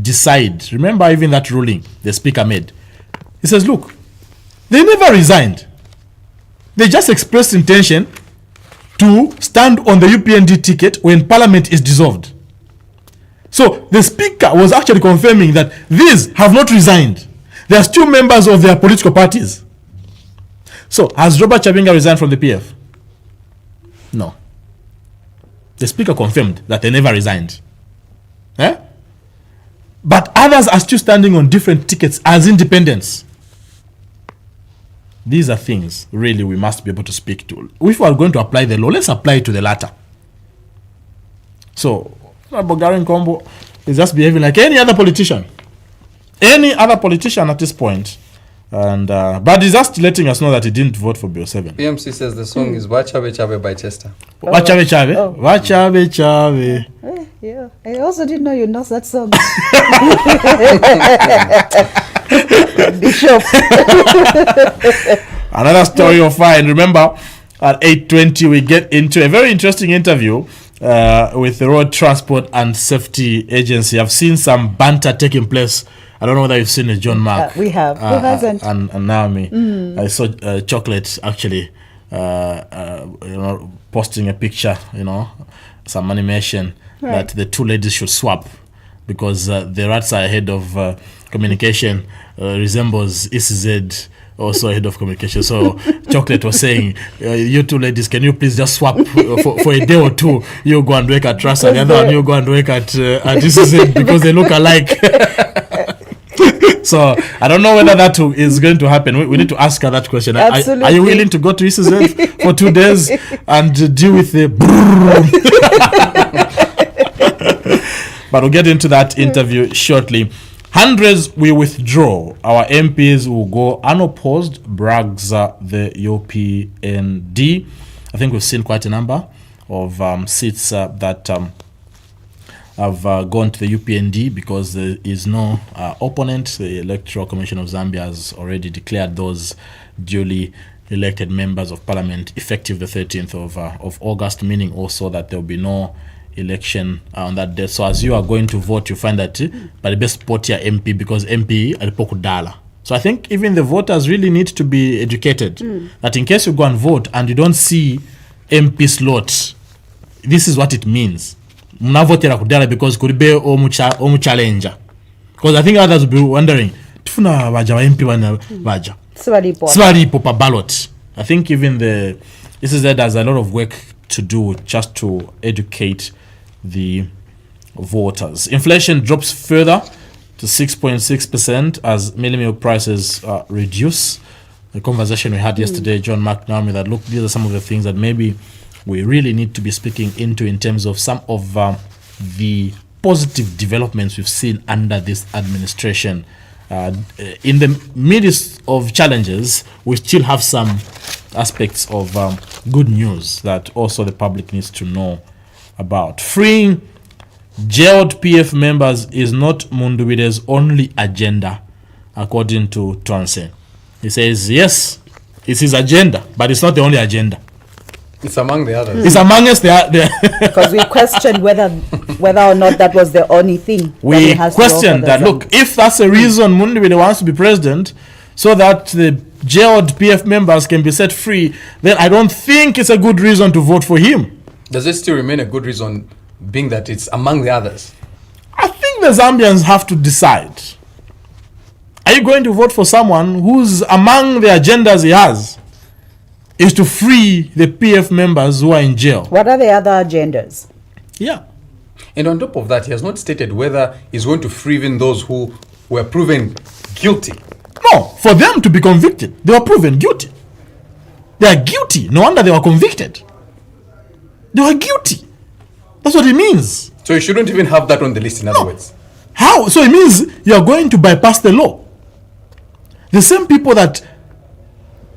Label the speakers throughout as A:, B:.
A: decide. Remember even that ruling the speaker made. He says, look, they never resigned. They just expressed intention to stand on the UPND ticket when parliament is dissolved. So the speaker was actually confirming that these have not resigned. They are still members of their political parties. So has Robert Chabinga resigned from the PF? No. The speaker confirmed that they never resigned. But others are still standing on different tickets as independents. These are things really we must be able to speak to. If we are going to apply the law, let's apply it to the latter. So Gary Nkombo is just behaving like any other politician. Any other politician at this point. And but he's just letting us know that he didn't vote for Bill 7.
B: PMC says the song is Wachabe Chabe by Chester.
A: Wachabe Chabe?
C: Oh.
A: Wachabe Chabe.
C: Yeah, I also didn't know you know that song. Bishop.
A: Another story you'll find. Remember, at 8:20 we get into a very interesting interview with the Road Transport and Safety Agency. I've seen some banter taking place. I don't know whether you've seen it, John Mark.
C: We have. Who hasn't?
A: And Naomi. I saw Chocolate actually, posting a picture, some animation that the two ladies should swap because the rats are head of communication resembles ECZ, also head of communication. So Chocolate was saying, you two ladies, can you please just swap for a day or two? You go and work at Trust and the other one you go and work at ECZ because they look alike. So I don't know whether that is going to happen. We need to ask her that question. Are you willing to go to ECZ for 2 days and deal with the But we'll get into that interview shortly. Hundreds will withdraw. Our MPs will go unopposed, brags the UPND. I think we've seen quite a number of seats that have gone to the UPND because there is no opponent. The Electoral Commission of Zambia has already declared those duly elected members of parliament effective the 13th of August, meaning also that there will be no election on that day. So as you are going to vote, you find that by the best spot here MP, because MP alipokudala. So I think even the voters really need to be educated that in case you go and vote and you don't see MP slot, this is what it means. Mnavotera kudala because could be omu challenger. Because I think others will be wondering, tufuna vaja wa MP wana vaja. Swali popa ballot. I think even this is that there's a lot of work to do just to educate the voters. Inflation drops further to 6.6% as milk prices reduce. The conversation we had yesterday, John Mark Naomi, that look, these are some of the things that maybe we really need to be speaking into in terms of some of the positive developments we've seen under this administration. In the midst of challenges, we still have some aspects of good news that also the public needs to know about. Freeing jailed PF members is not Mundubire's only agenda, according to Twansen. He says, yes, it's his agenda, but it's not the only agenda.
B: It's among the others.
A: It's amongst the
C: because we questioned whether or not that was the only thing.
A: We questioned that, look, if that's a reason Mundubire wants to be president, so that the jailed PF members can be set free, then I don't think it's a good reason to vote for him.
B: Does it still remain a good reason, being that it's among the others?
A: I think the Zambians have to decide. Are you going to vote for someone who's among the agendas he has is to free the PF members who are in jail?
C: What are the other agendas?
A: Yeah.
B: And on top of that, he has not stated whether he's going to free even those who were proven guilty.
A: No, for them to be convicted, they were proven guilty. They are guilty. No wonder they were convicted. They were guilty. That's what it means.
B: So you shouldn't even have that on the list, in other words.
A: How? So it means you are going to bypass the law. The same people that,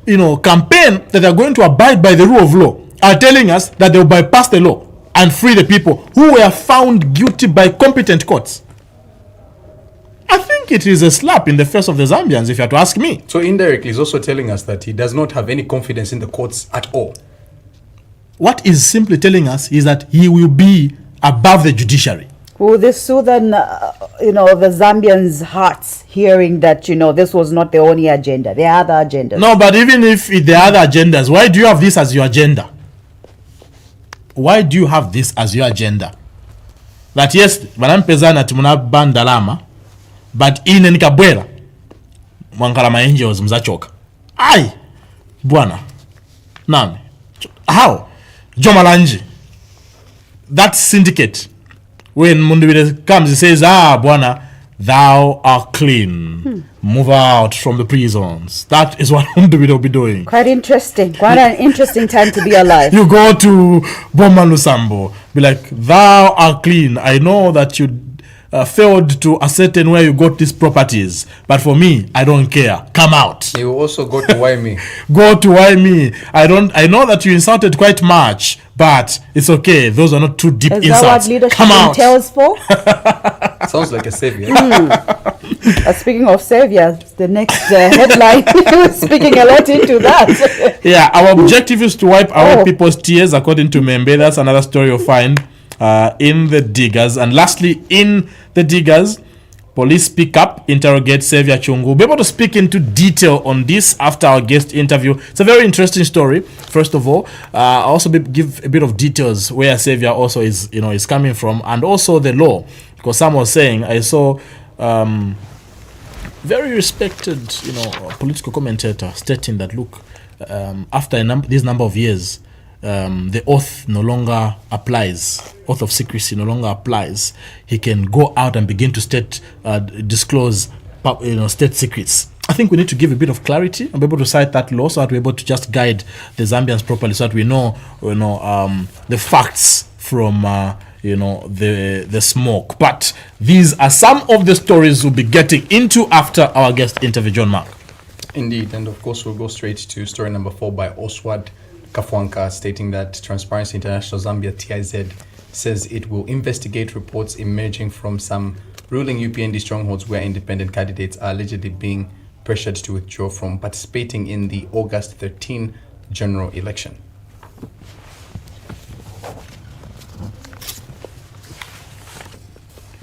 A: campaign that are going to abide by the rule of law are telling us that they will bypass the law and free the people who were found guilty by competent courts. I think it is a slap in the face of the Zambians, if you have to ask me.
B: So indirectly, he's also telling us that he does not have any confidence in the courts at all.
A: What is simply telling us is that he will be above the judiciary.
C: Will this sue then the Zambians' hearts hearing that, this was not the only agenda. There are other agendas.
A: No, but even if there are other agendas, why do you have this as your agenda? Why do you have this as your agenda? That yes, wanampezana timuna bandalama, but ine nikabwela mwankalama angels mzachoka. Ai, bwana. Nani? How? Jomalanji. That syndicate. When Mundubile comes, he says, bwana, thou art clean. Move out from the prisons. That is what Mundubile will be doing.
C: Quite interesting. Quite an interesting time to be alive.
A: You go to Boma Lusambo, be like, thou art clean. I know that you failed to ascertain where you got these properties, but for me, I don't care. Come out.
B: You also go to Waimi.
A: Go to Waimi. I know that you insulted quite much, but it's okay. Those are not too deep
C: Is
A: insults.
C: that what leadership
A: Come out.
C: entails for?
B: Sounds like a savior.
C: Speaking of savior, the next headline, speaking a lot into that.
A: Yeah, our objective is to wipe away people's tears, according to Membe. That's another story you'll find in the Diggers. And lastly, in the Diggers, police pick up, interrogate Xavier Chungu. We'll be able to speak into detail on this after our guest interview. It's a very interesting story. First of all, I'll also give a bit of details where Xavier also is coming from, and also the law. Because some was saying, I saw very respected, political commentator stating that, look, after this number of years, the oath no longer applies. Oath of secrecy no longer applies. He can go out and begin to disclose, state secrets. I think we need to give a bit of clarity and be able to cite that law so that we're able to just guide the Zambians properly, so that we know, the facts from, the smoke. But these are some of the stories we'll be getting into after our guest interview, John Mark.
B: Indeed, and of course we'll go straight to story number 4 by Oswald Kafwanka, stating that Transparency International Zambia TIZ says it will investigate reports emerging from some ruling UPND strongholds where independent candidates are allegedly being pressured to withdraw from participating in the August 13 general election.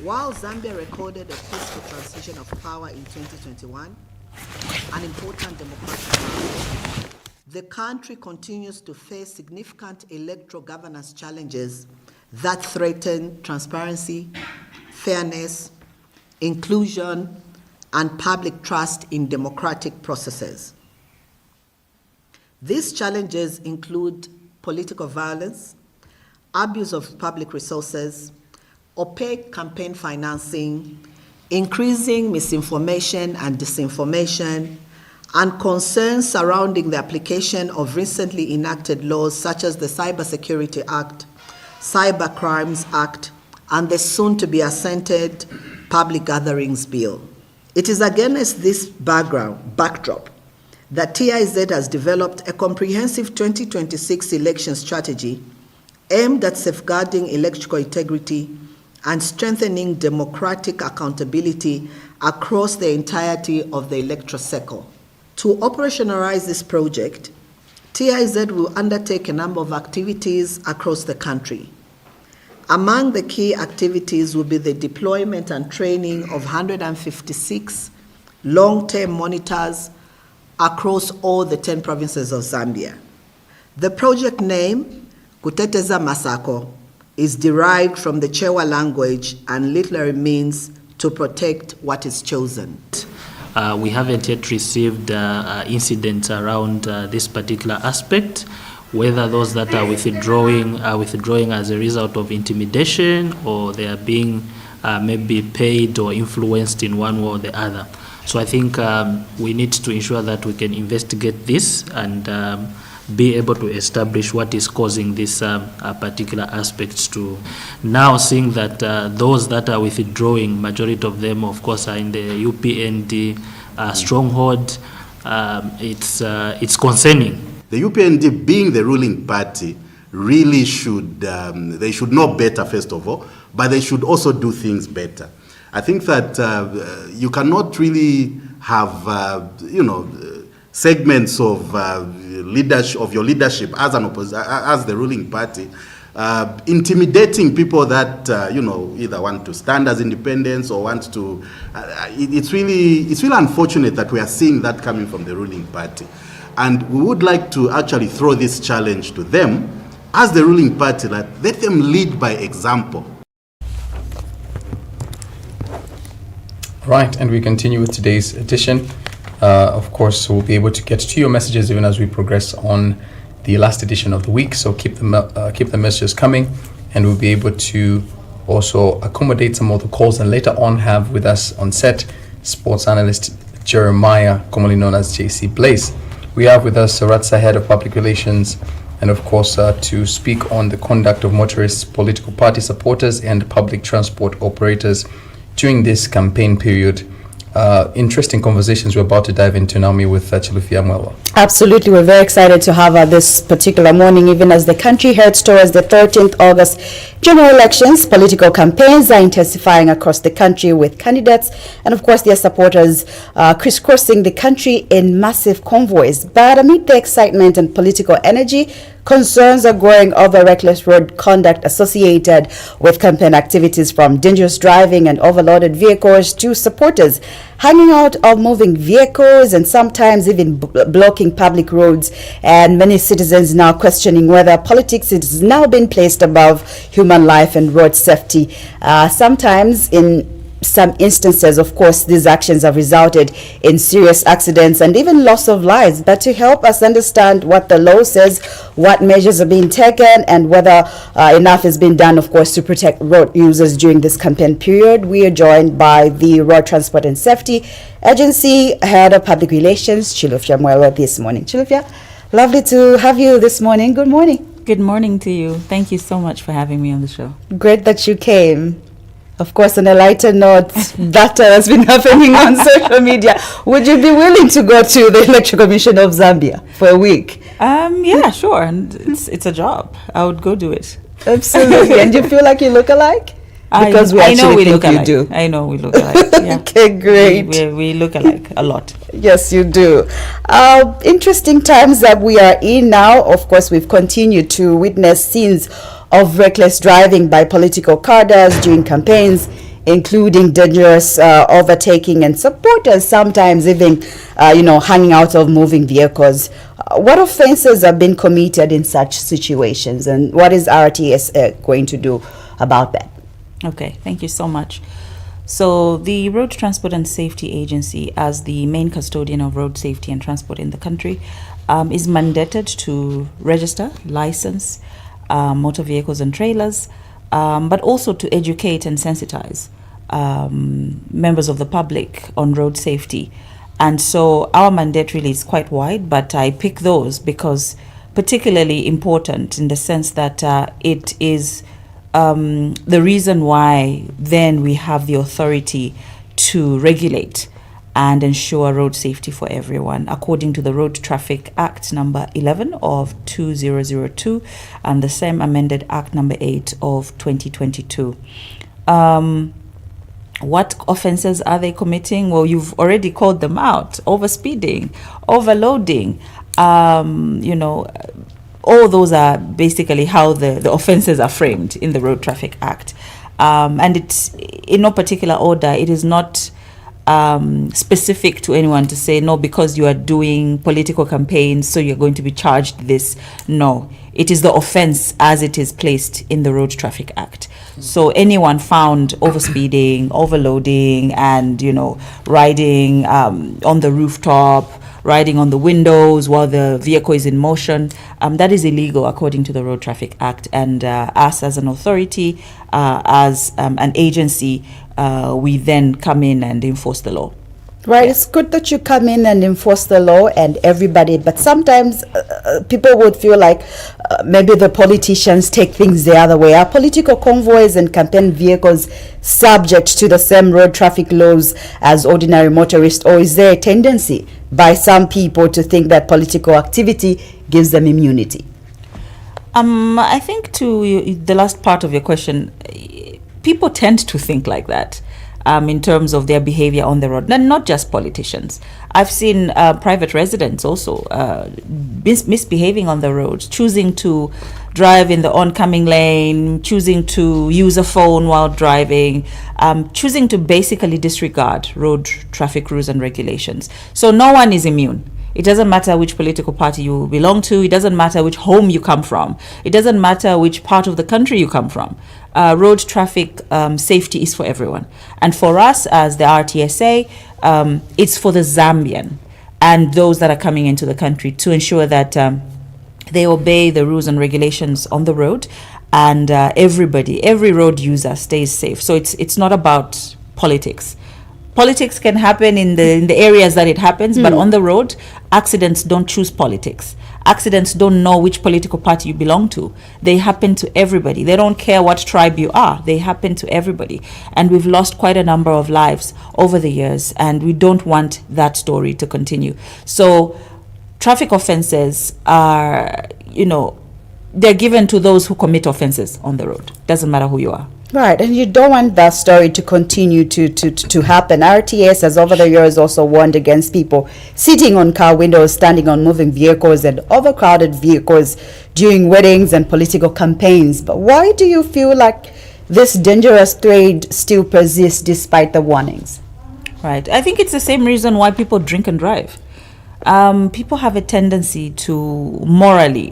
D: While Zambia recorded a peaceful transition of power in 2021, an important democratic milestone, the country continues to face significant electoral governance challenges that threaten transparency, fairness, inclusion, and public trust in democratic processes. These challenges include political violence, abuse of public resources, opaque campaign financing, increasing misinformation and disinformation, and concerns surrounding the application of recently enacted laws such as the Cybersecurity Act, Cyber Crimes Act, and the soon-to-be assented Public Gatherings Bill. It is against this backdrop that TIZ has developed a comprehensive 2026 election strategy aimed at safeguarding electoral integrity and strengthening democratic accountability across the entirety of the electoral cycle. To operationalize this project, TIZ will undertake a number of activities across the country. Among the key activities will be the deployment and training of 156 long-term monitors across all the 10 provinces of Zambia. The project name, Kuteteza Masako, is derived from the Chewa language and literally means to protect what is chosen.
E: We haven't yet received incidents around this particular aspect, whether those that are withdrawing as a result of intimidation, or they are being maybe paid or influenced in one way or the other. So I think we need to ensure that we can investigate this and be able to establish what is causing this particular aspects to. Now seeing that those that are withdrawing, majority of them of course are in the UPND stronghold, it's concerning.
F: The UPND, being the ruling party, really should, they should know better first of all, but they should also do things better. I think that you cannot really have, segments of leadership, of your leadership as an as the ruling party, intimidating people that either want to stand as independents or want to. It's really unfortunate that we are seeing that coming from the ruling party, and we would like to actually throw this challenge to them as the ruling party, that let them lead by example.
B: Right, and we continue with today's edition. Of course, we'll be able to get to your messages even as we progress on the last edition of the week. So keep the messages coming, and we'll be able to also accommodate some of the calls, and later on have with us on set sports analyst Jeremiah, commonly known as JC Blaze. We have with us Saratsa, head of public relations, and of course to speak on the conduct of motorists, political party supporters, and public transport operators during this campaign period. Interesting conversations we're about to dive into, Naomi, with Chilufya Mwelwa.
C: Absolutely, we're very excited to have this particular morning, even as the country heads towards the 13th August general elections. Political campaigns are intensifying across the country, with candidates and of course their supporters crisscrossing the country in massive convoys. But amid the excitement and political energy, concerns are growing over reckless road conduct associated with campaign activities, from dangerous driving and overloaded vehicles to supporters hanging out of moving vehicles and sometimes even blocking public roads, and many citizens now questioning whether politics is now being placed above human life and road safety. Sometimes, in some instances, of course, these actions have resulted in serious accidents and even loss of lives. But to help us understand what the law says, what measures are being taken, and whether enough is being done, of course, to protect road users during this campaign period, we are joined by the Road Transport and Safety Agency Head of Public Relations, Chilufya Mwelwa, this morning. Chilufya, lovely to have you this morning. Good morning.
G: Good morning to you. Thank you so much for having me on the show.
C: Great that you came. Of course, on a lighter note, that has been happening on social media. Would you be willing to go to the Electoral Commission of Zambia for a week?
G: Yeah, sure. And it's a job. I would go do it.
C: Absolutely. And you feel like you look alike? Because
G: I know we look alike.
C: do.
G: I know we look alike. Yeah.
C: Okay, great.
G: We look alike a lot.
C: Yes, you do. Interesting times that we are in now. Of course, we've continued to witness scenes of reckless driving by political cadres during campaigns, including dangerous overtaking, and supporters sometimes even, hanging out of moving vehicles. What offenses have been committed in such situations, and what is RTS going to do about that?
G: Okay, thank you so much. So the Road Transport and Safety Agency, as the main custodian of road safety and transport in the country, is mandated to register, license motor vehicles and trailers, but also to educate and sensitize members of the public on road safety. And so our mandate really is quite wide, but I pick those because particularly important in the sense that it is the reason why then we have the authority to regulate and ensure road safety for everyone, according to the Road Traffic Act number 11 of 2002 and the same amended Act number 8 of 2022. What offenses are they committing? Well, you've already called them out: overspeeding, overloading, all those are basically how the offenses are framed in the Road Traffic Act. And it's in no particular order. It is not specific to anyone to say, no, because you are doing political campaigns, so you're going to be charged this. No, it is the offense as it is placed in the Road Traffic Act. So anyone found overspeeding, overloading, and, riding on the rooftop, riding on the windows while the vehicle is in motion, that is illegal according to the Road Traffic Act. And us as an authority, as an agency, we then come in and enforce the law.
C: Right, yeah. It's good that you come in and enforce the law and everybody, but sometimes people would feel like maybe the politicians take things the other way. Are political convoys and campaign vehicles subject to the same road traffic laws as ordinary motorists, or is there a tendency by some people to think that political activity gives them immunity?
G: I think to the last part of your question, people tend to think like that. in terms of their behavior on the road. And not just politicians. I've seen private residents also misbehaving on the road, choosing to drive in the oncoming lane, choosing to use a phone while driving, choosing to basically disregard road traffic rules and regulations. So no one is immune. It doesn't matter which political party you belong to. It doesn't matter which home you come from. It doesn't matter which part of the country you come from. Road traffic safety is for everyone. And for us as the RTSA, it's for the Zambian and those that are coming into the country to ensure that they obey the rules and regulations on the road, and every road user stays safe. So it's not about politics. Politics can happen in the areas that it happens, but on the road, accidents don't choose politics. Accidents don't know which political party you belong to. They happen to everybody. They don't care what tribe you are. They happen to everybody. And we've lost quite a number of lives over the years, and we don't want that story to continue. So traffic offenses are, they're given to those who commit offenses on the road. Doesn't matter who you are.
C: Right, and you don't want that story to continue to happen. RTS has over the years also warned against people sitting on car windows, standing on moving vehicles and overcrowded vehicles during weddings and political campaigns. But why do you feel like this dangerous trade still persists despite the warnings?
G: Right, I think it's the same reason why people drink and drive. People have a tendency to morally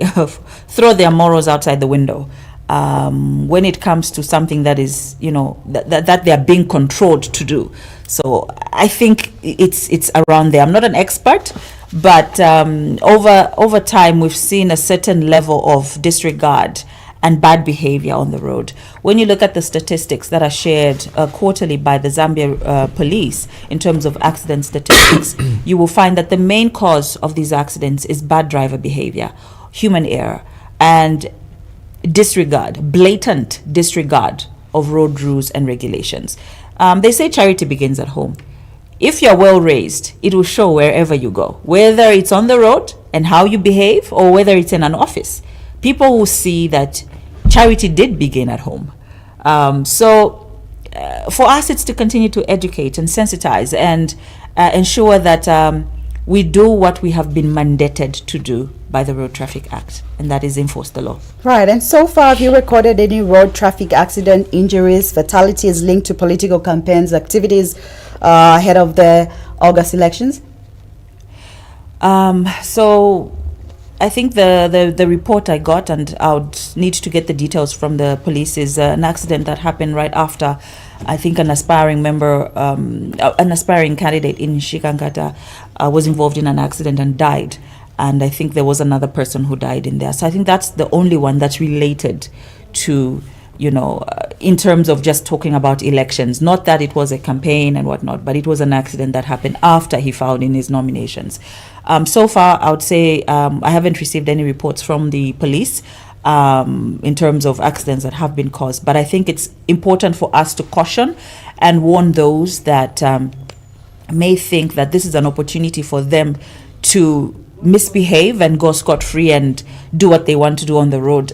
G: throw their morals outside the window. When it comes to something that is, that they are being controlled to do. So I think it's around there. I'm not an expert, but over time we've seen a certain level of disregard and bad behavior on the road. When you look at the statistics that are shared quarterly by the Zambia police in terms of accident statistics, you will find that the main cause of these accidents is bad driver behavior, human error, and blatant disregard of road rules and regulations. They say charity begins at home. If you're well raised, it will show wherever you go, whether it's on the road and how you behave, or whether it's in an office. People will see that charity did begin at home. So for us, it's to continue to educate and sensitize and ensure that we do what we have been mandated to do by the Road Traffic Act, and that is enforce the law.
C: Right, and so far, have you recorded any road traffic accident, injuries, fatalities linked to political campaigns, activities ahead of the August elections?
G: So I think the report I got, and I would need to get the details from the police, is an accident that happened right after, I think, an aspiring candidate in Shikankata was involved in an accident and died. And I think there was another person who died in there. So I think that's the only one that's related to, in terms of just talking about elections. Not that it was a campaign and whatnot, but it was an accident that happened after he filed in his nominations. So far, I would say I haven't received any reports from the police in terms of accidents that have been caused. But I think it's important for us to caution and warn those that may think that this is an opportunity for them to misbehave and go scot-free and do what they want to do on the road.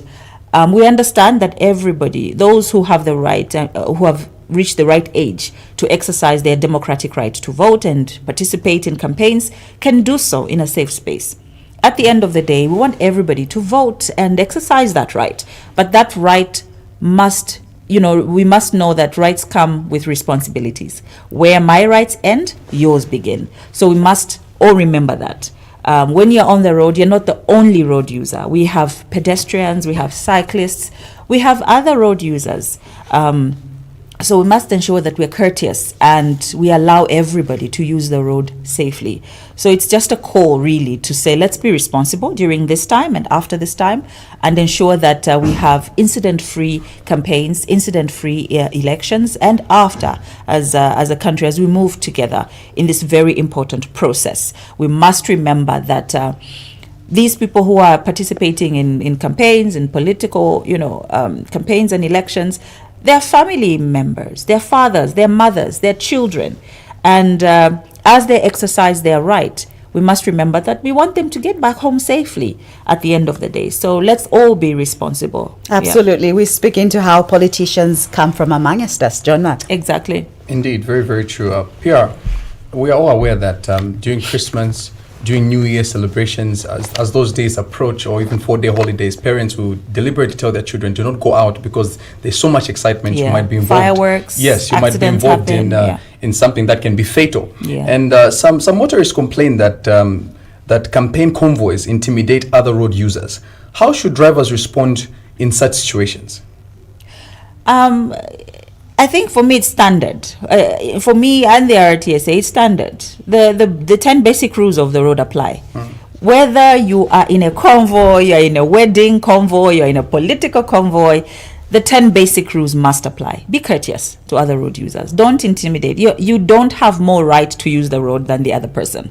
G: We understand that everybody, those who have the right, who have reached the right age to exercise their democratic right to vote and participate in campaigns, can do so in a safe space. At the end of the day, we want everybody to vote and exercise that right. But that right must, we must know that rights come with responsibilities. Where my rights end, yours begin. So we must all remember that. When you're on the road, you're not the only road user. We have pedestrians, we have cyclists, we have other road users. So we must ensure that we're courteous and we allow everybody to use the road safely. So it's just a call really to say, let's be responsible during this time and after this time, and ensure that we have incident-free campaigns, incident-free elections, and after, as a country, as we move together in this very important process. We must remember that these people who are participating in campaigns, in political, campaigns and elections, they're family members, their fathers, their mothers, their children. And as they exercise their right, we must remember that we want them to get back home safely at the end of the day. So let's all be responsible.
C: Absolutely. Yeah. We're speaking to how politicians come from amongst us, John Matt.
G: Exactly.
B: Indeed, very, very true. PR, we are all aware that during Christmas, during New Year celebrations, as those days approach, or even 4-day holidays, parents will deliberately tell their children, do not go out because there's so much excitement. You might be involved.
G: Fireworks.
B: Yes, you might be
G: accidents
B: involved
G: happen,
B: in something that can be fatal.
G: Yeah.
B: And some motorists complain that that campaign convoys intimidate other road users. How should drivers respond in such situations?
G: I think for me it's standard. For me and the RTSA, it's standard. The 10 basic rules of the road apply. Whether you are in a convoy, you're in a wedding convoy, you're in a political convoy, the 10 basic rules must apply. Be courteous to other road users. Don't intimidate. You don't have more right to use the road than the other person.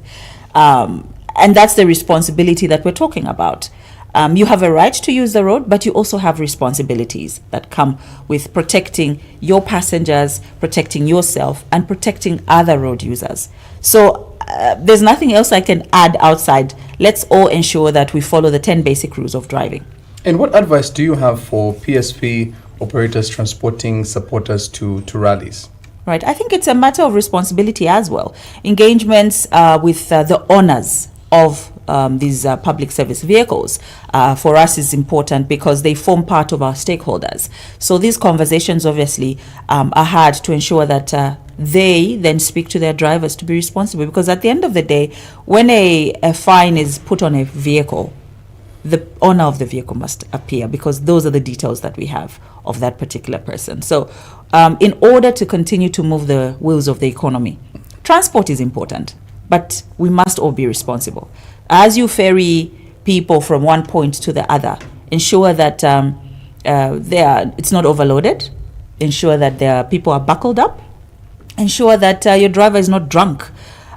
G: And that's the responsibility that we're talking about. You have a right to use the road, but you also have responsibilities that come with protecting your passengers, protecting yourself, and protecting other road users. So there's nothing else I can add outside. Let's all ensure that we follow the 10 basic rules of driving.
B: And what advice do you have for PSP operators transporting supporters to rallies?
G: Right. I think it's a matter of responsibility as well. Engagements with the owners of these public service vehicles for us is important because they form part of our stakeholders. So these conversations obviously are had to ensure that they then speak to their drivers to be responsible, because at the end of the day, when a fine is put on a vehicle, the owner of the vehicle must appear, because those are the details that we have of that particular person. So in order to continue to move the wheels of the economy, transport is important, but we must all be responsible. As you ferry people from one point to the other, ensure that it's not overloaded, ensure that their people are buckled up, ensure that your driver is not drunk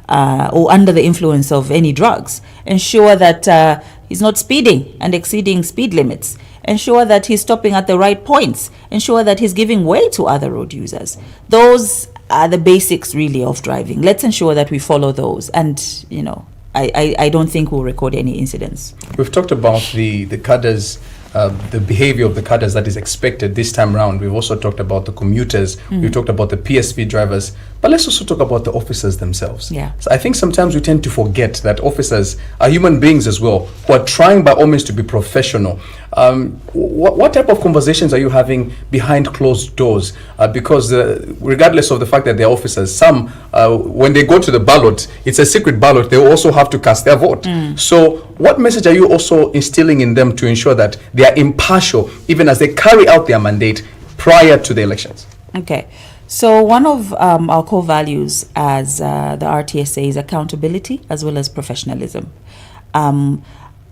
G: or under the influence of any drugs, ensure that he's not speeding and exceeding speed limits, ensure that he's stopping at the right points, ensure that he's giving way to other road users. Those are the basics really of driving. Let's ensure that we follow those, and I don't think we'll record any incidents.
B: We've talked about the cadres, the behavior of the cadres that is expected this time around. We've also talked about the commuters. We've talked about the PSV drivers. But let's also talk about the officers themselves.
G: Yeah.
B: So I think sometimes we tend to forget that officers are human beings as well, who are trying by all means to be professional. What type of conversations are you having behind closed doors? Because regardless of the fact that they're officers, some, when they go to the ballot, it's a secret ballot, they also have to cast their vote. So what message are you also instilling in them to ensure that they are impartial, even as they carry out their mandate prior to the elections?
G: Okay. So one of our core values as the RTSA is accountability as well as professionalism.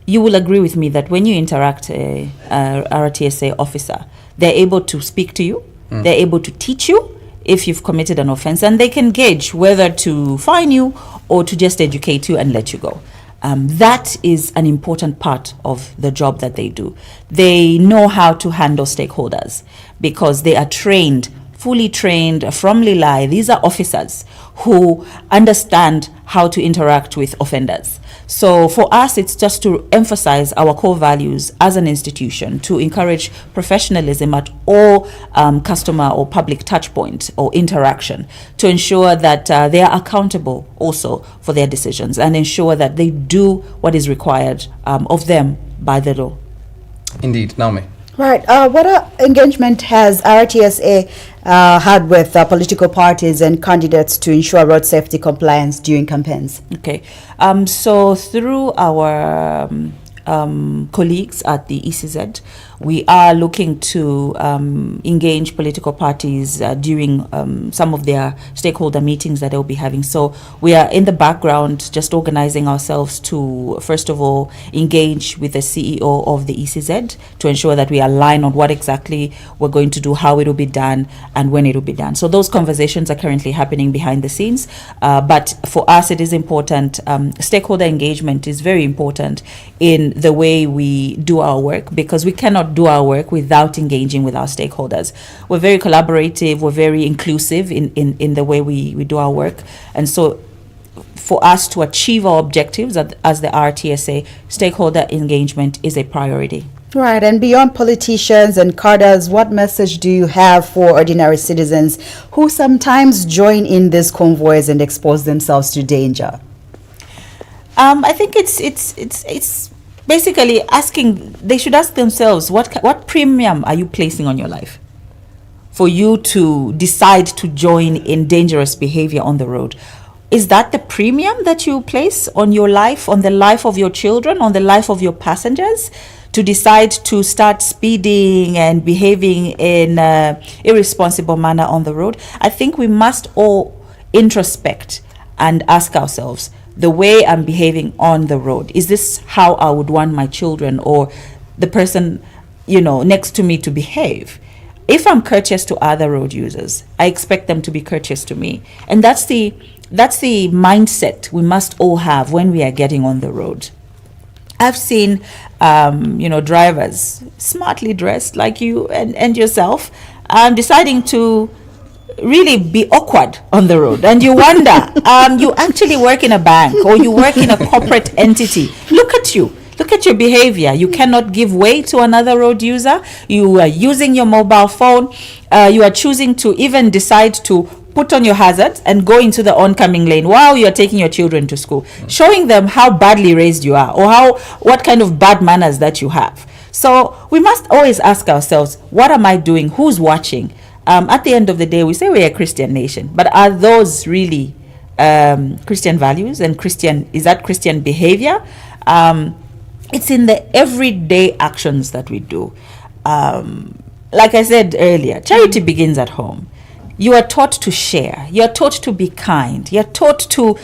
G: You will agree with me that when you interact a RTSA officer, they're able to speak to you, they're able to teach you if you've committed an offense, and they can gauge whether to fine you or to just educate you and let you go. That is an important part of the job that they do. They know how to handle stakeholders because they are trained, fully trained from Lilai. These are officers who understand how to interact with offenders. So for us, it's just to emphasize our core values as an institution, to encourage professionalism at all customer or public touch point or interaction, to ensure that they are accountable also for their decisions and ensure that they do what is required of them by the law.
B: Indeed. Naomi.
C: Right. What engagement has RTSA had with political parties and candidates to ensure road safety compliance during campaigns?
G: Okay. So through our colleagues at the ECZ, we are looking to engage political parties during some of their stakeholder meetings that they'll be having. So we are in the background just organizing ourselves to, first of all, engage with the CEO of the ECZ to ensure that we align on what exactly we're going to do, how it will be done, and when it will be done. So those conversations are currently happening behind the scenes. But for us, it is important. Stakeholder engagement is very important in the way we do our work, because we cannot do our work without engaging with our stakeholders. We're very collaborative, we're very inclusive in the way we do our work. And so for us to achieve our objectives as the RTSA, stakeholder engagement is a priority.
C: Right, and beyond politicians and cadres, what message do you have for ordinary citizens who sometimes join in these convoys and expose themselves to danger?
G: I think it's basically asking. They should ask themselves what premium are you placing on your life, for you to decide to join in dangerous behavior on the road. Is that the premium that you place on your life, on the life of your children, on the life of your passengers, to decide to start speeding and behaving in an irresponsible manner on the road? I think we must all introspect and ask ourselves, the way I'm behaving on the road, is this how I would want my children or the person, next to me to behave? If I'm courteous to other road users, I expect them to be courteous to me. And that's the mindset we must all have when we are getting on the road. I've seen, drivers smartly dressed like you and yourself, deciding to really be awkward on the road. And you wonder, you actually work in a bank or you work in a corporate entity. Look at you. Look at your behavior. You cannot give way to another road user. You are using your mobile phone. You are choosing to even decide to put on your hazards and go into the oncoming lane while you are taking your children to school, showing them how badly raised you are or what kind of bad manners that you have. So we must always ask ourselves, what am I doing? Who's watching? At the end of the day, we say we're a Christian nation, but are those really Christian values and is that Christian behavior? It's in the everyday actions that we do. Like I said earlier, charity begins at home. You are taught to share. You are taught to be kind. You are taught to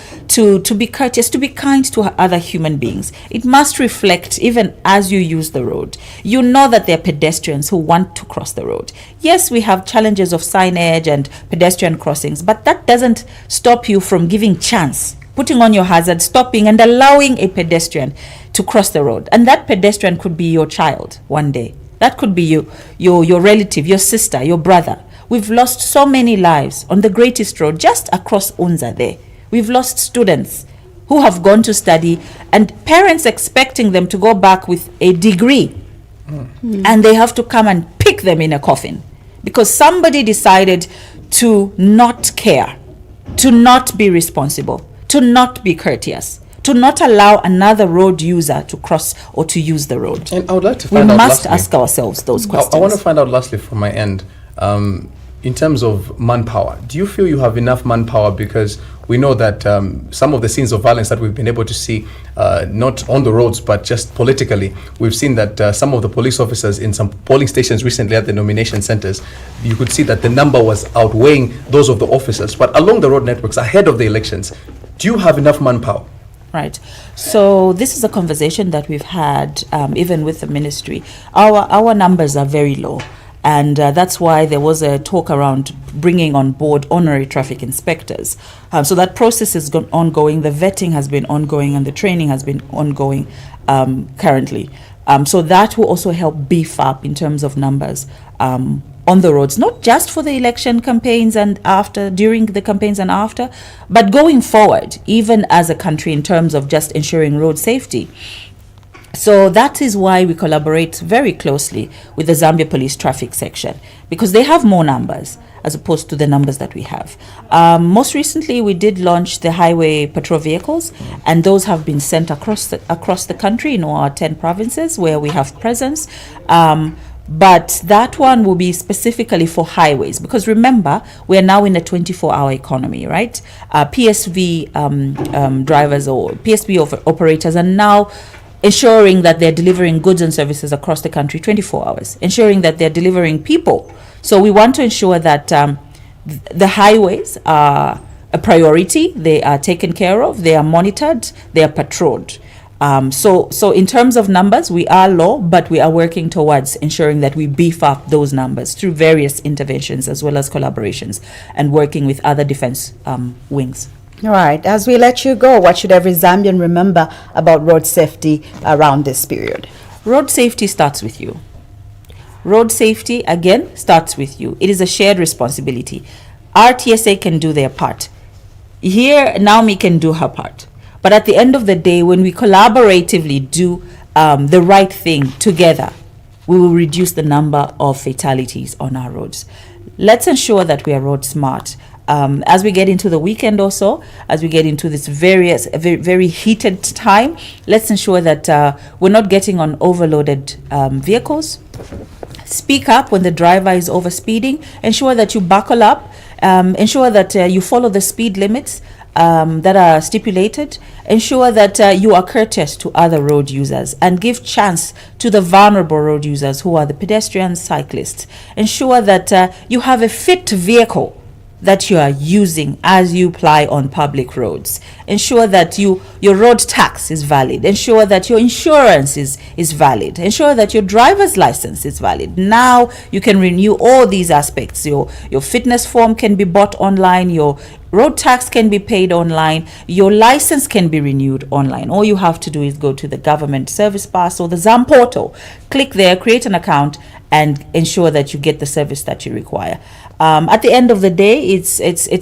G: be courteous, to be kind to other human beings. It must reflect even as you use the road. You know that there are pedestrians who want to cross the road. Yes, we have challenges of signage and pedestrian crossings, but that doesn't stop you from giving chance, putting on your hazard, stopping and allowing a pedestrian to cross the road. And that pedestrian could be your child one day. That could be your relative, your sister, your brother. We've lost so many lives on the greatest road just across Unza there. We've lost students who have gone to study and parents expecting them to go back with a degree. And they have to come and pick them in a coffin because somebody decided to not care, to not be responsible, to not be courteous, to not allow another road user to cross or to use the road.
B: And I would like to
G: We
B: find out
G: must
B: lastly,
G: ask ourselves those questions.
B: I want to find out lastly from my end, in terms of manpower, do you feel you have enough manpower? Because we know that some of the scenes of violence that we've been able to see, not on the roads, but just politically, we've seen that some of the police officers in some polling stations recently at the nomination centers, you could see that the number was outweighing those of the officers. But along the road networks, ahead of the elections, do you have enough manpower?
G: Right. So this is a conversation that we've had even with the ministry. Our numbers are very low. And that's why there was a talk around bringing on board honorary traffic inspectors. So that process is ongoing. The vetting has been ongoing and the training has been ongoing currently. So that will also help beef up in terms of numbers on the roads, not just for the election campaigns and during the campaigns and after, but going forward, even as a country in terms of just ensuring road safety. So that is why we collaborate very closely with the Zambia Police Traffic Section, because they have more numbers as opposed to the numbers that we have. Most recently, we did launch the highway patrol vehicles, and those have been sent across the country in all our 10 provinces where we have presence. But that one will be specifically for highways, because remember, we are now in a 24-hour economy, right? PSV drivers or PSV operators are now ensuring that they're delivering goods and services across the country 24 hours, ensuring that they're delivering people. So we want to ensure that the highways are a priority, they are taken care of, they are monitored, they are patrolled. So in terms of numbers, we are low, but we are working towards ensuring that we beef up those numbers through various interventions as well as collaborations and working with other defense wings.
C: All right. As we let you go, what should every Zambian remember about road safety around this period?
G: Road safety starts with you. Road safety, again, starts with you. It is a shared responsibility. RTSA can do their part. Here, Naomi can do her part. But at the end of the day, when we collaboratively do the right thing together, we will reduce the number of fatalities on our roads. Let's ensure that we are road smart. As we get into the weekend also, as we get into this very heated time, let's ensure that we're not getting on overloaded vehicles. Speak up when the driver is overspeeding. Ensure that you buckle up. Ensure that you follow the speed limits that are stipulated. Ensure that you are courteous to other road users and give chance to the vulnerable road users who are the pedestrians, cyclists. Ensure that you have a fit vehicle that you are using as you ply on public roads. Ensure that your road tax is valid. Ensure that your insurance is valid. Ensure that your driver's license is valid. Now you can renew all these aspects. Your fitness form can be bought online. Your road tax can be paid online. Your license can be renewed online. All you have to do is go to the government service pass or the ZAM portal. Click there, create an account, and ensure that you get the service that you require. At the end of the day, it's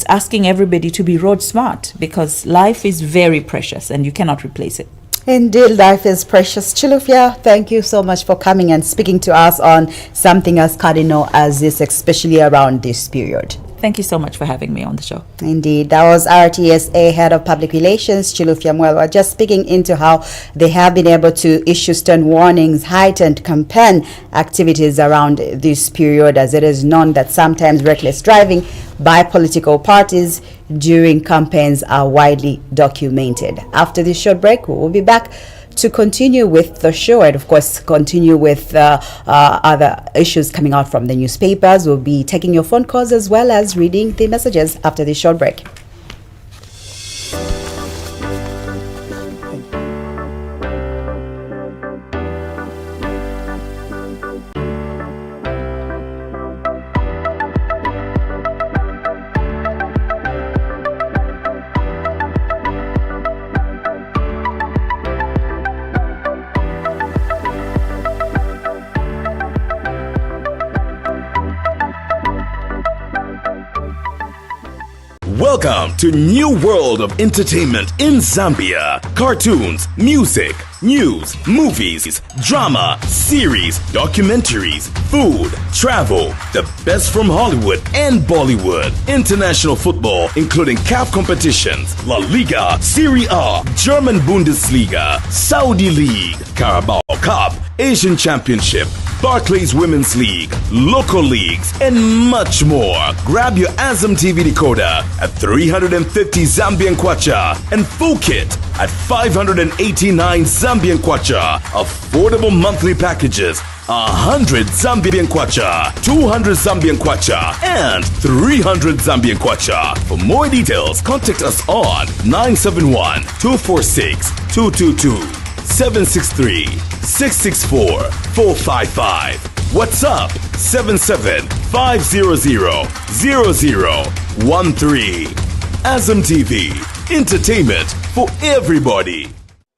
G: asking everybody to be road smart, because life is very precious and you cannot replace it.
C: Indeed, life is precious. Chilufya, thank you so much for coming and speaking to us on something as cardinal as this, especially around this period.
G: Thank you so much for having me on the show.
C: Indeed, that was RTSA Head of Public Relations, Chilufya Mwelwa, just speaking into how they have been able to issue stern warnings, heightened campaign activities around this period, as it is known that sometimes reckless driving by political parties during campaigns are widely documented. After this short break, we will be back to continue with the show and, of course, continue with other issues coming out from the newspapers. We'll be taking your phone calls as well as reading the messages after this short break.
H: Welcome to New World of Entertainment in Zambia. Cartoons, music, news, movies, drama, series, documentaries, food, travel, the best from Hollywood and Bollywood, international football, including CAF competitions, La Liga, Serie A, German Bundesliga, Saudi League, Carabao Cup, Asian Championship, Barclays Women's League, local leagues, and much more. Grab your Azam TV decoder at 350 Zambian Kwacha and full kit at 589 Zambian Kwacha. Affordable monthly packages: 100 Zambian Kwacha, 200 Zambian Kwacha, and 300 Zambian Kwacha. For more details, contact us on 971-246-222, 763-664-455. WhatsApp 77-500-0013. Azam TV, entertainment for everybody.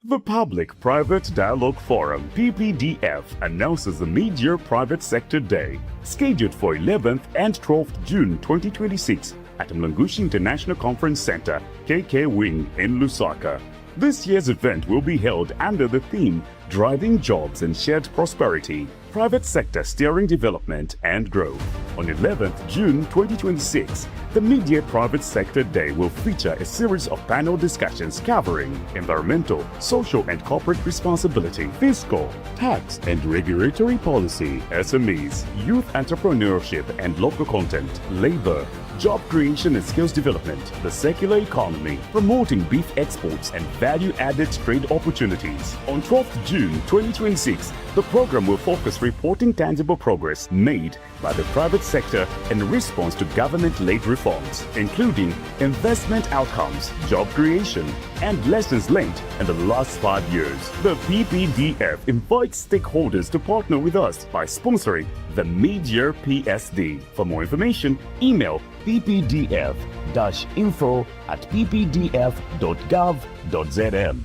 I: The Public-Private Dialogue Forum, PPDF, announces the Mid-Year Private Sector Day, scheduled for 11th and 12th June 2026 at Mlangushi International Conference Center, KK Wing in Lusaka. This year's event will be held under the theme Driving Jobs and Shared Prosperity, Private Sector Steering Development and Growth. On 11th June 2026, the Mid-Year Private Sector Day will feature a series of panel discussions covering environmental, social and corporate responsibility, fiscal, tax and regulatory policy, SMEs, youth entrepreneurship and local content, labor, job creation and skills development, the circular economy, promoting beef exports and value-added trade opportunities. On 12th June 2026, the program will focus reporting tangible progress made by the private sector in response to government-led reforms, including investment outcomes, job creation, and lessons learned in the last 5 years. The PPDF invites stakeholders to partner with us by sponsoring the Mid-Year PSD. For more information, email ppdf-info@ppdf.gov.zm.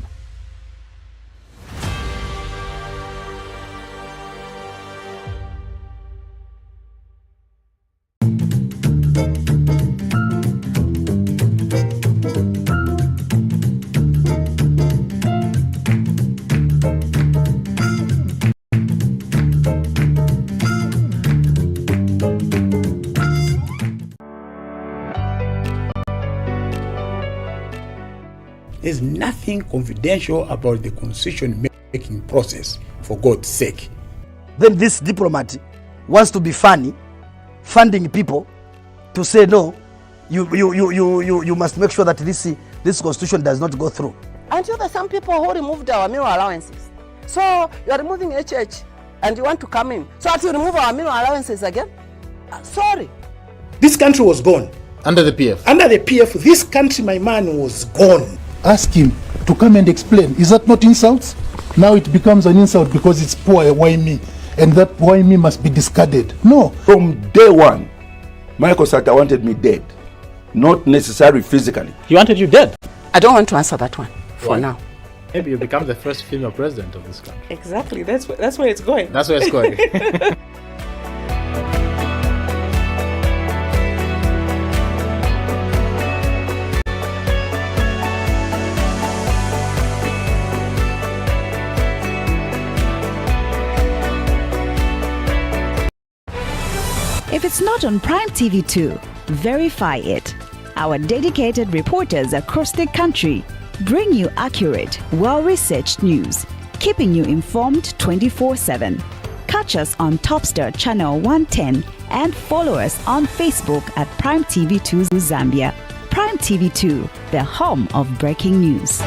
J: There's nothing confidential about the constitution-making process, for God's sake.
K: Then this diplomat wants to be funny, funding people to say, no, you must make sure that this constitution does not go through.
L: Until there's some people who removed our meal allowances. So you are removing HH and you want to come in. So to remove our meal allowances again? Sorry.
J: This country was gone.
M: Under the PF?
J: Under the PF, this country, my man, was gone.
N: Ask him to come and explain. Is that not insults? Now it becomes an insult because it's poor, why me? And that why me must be discarded. No.
O: From day one, Michael Sata wanted me dead. Not necessarily physically.
M: He wanted you dead?
L: I don't want to answer that one for now.
M: Maybe you become the first female president of this country.
P: Exactly. That's where it's going.
M: That's where it's going.
Q: If it's not on Prime TV2, verify it. Our dedicated reporters across the country bring you accurate, well-researched news, keeping you informed 24/7. Catch us on Topstar Channel 110 and follow us on Facebook at Prime TV2 Zambia. Prime TV2, the home of breaking news.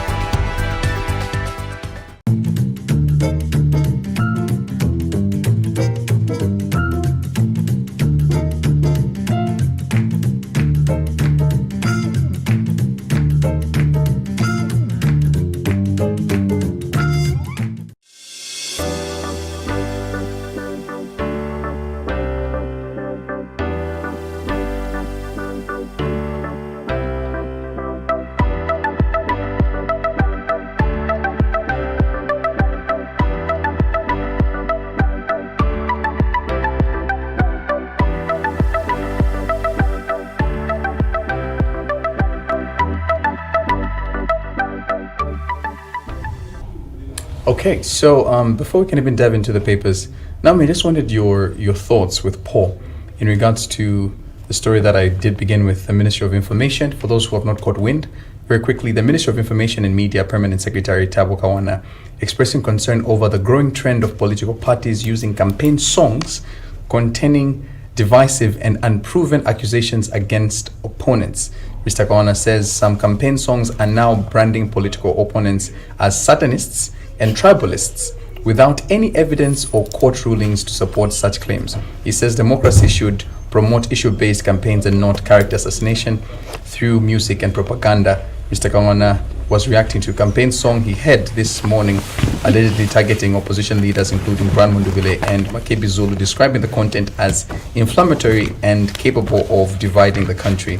B: Okay, so before we can even dive into the papers, Naomi, I just wanted your thoughts with Paul in regards to the story that I did begin with, the Ministry of Information. For those who have not caught wind, very quickly, the Ministry of Information and Media Permanent Secretary Thabo Kawana expressing concern over the growing trend of political parties using campaign songs containing divisive and unproven accusations against opponents. Mr. Kawana says some campaign songs are now branding political opponents as Satanists and tribalists without any evidence or court rulings to support such claims. He says democracy should promote issue-based campaigns and not character assassination through music and propaganda. Mr. Kawana was reacting to a campaign song he had this morning, allegedly targeting opposition leaders including Brian Mundubile and Makebi Zulu, describing the content as inflammatory and capable of dividing the country.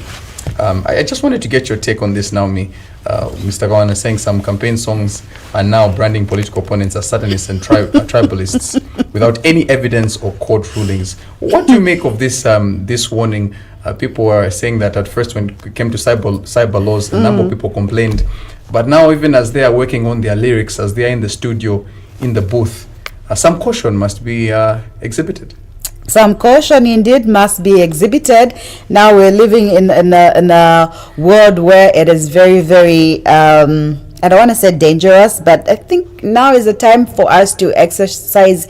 B: I just wanted to get your take on this, Naomi. Mr. Kawana saying some campaign songs are now branding political opponents as Satanists and tribalists without any evidence or court rulings. What do you make of this this warning? People were saying that at first when it came to cyber laws, a number of people complained. But now even as they are working on their lyrics, as they are in the studio, in the booth, some caution must be exhibited.
C: Some caution indeed must be exhibited. Now we're living in a world where it is very, very, I don't want to say dangerous, but I think now is the time for us to exercise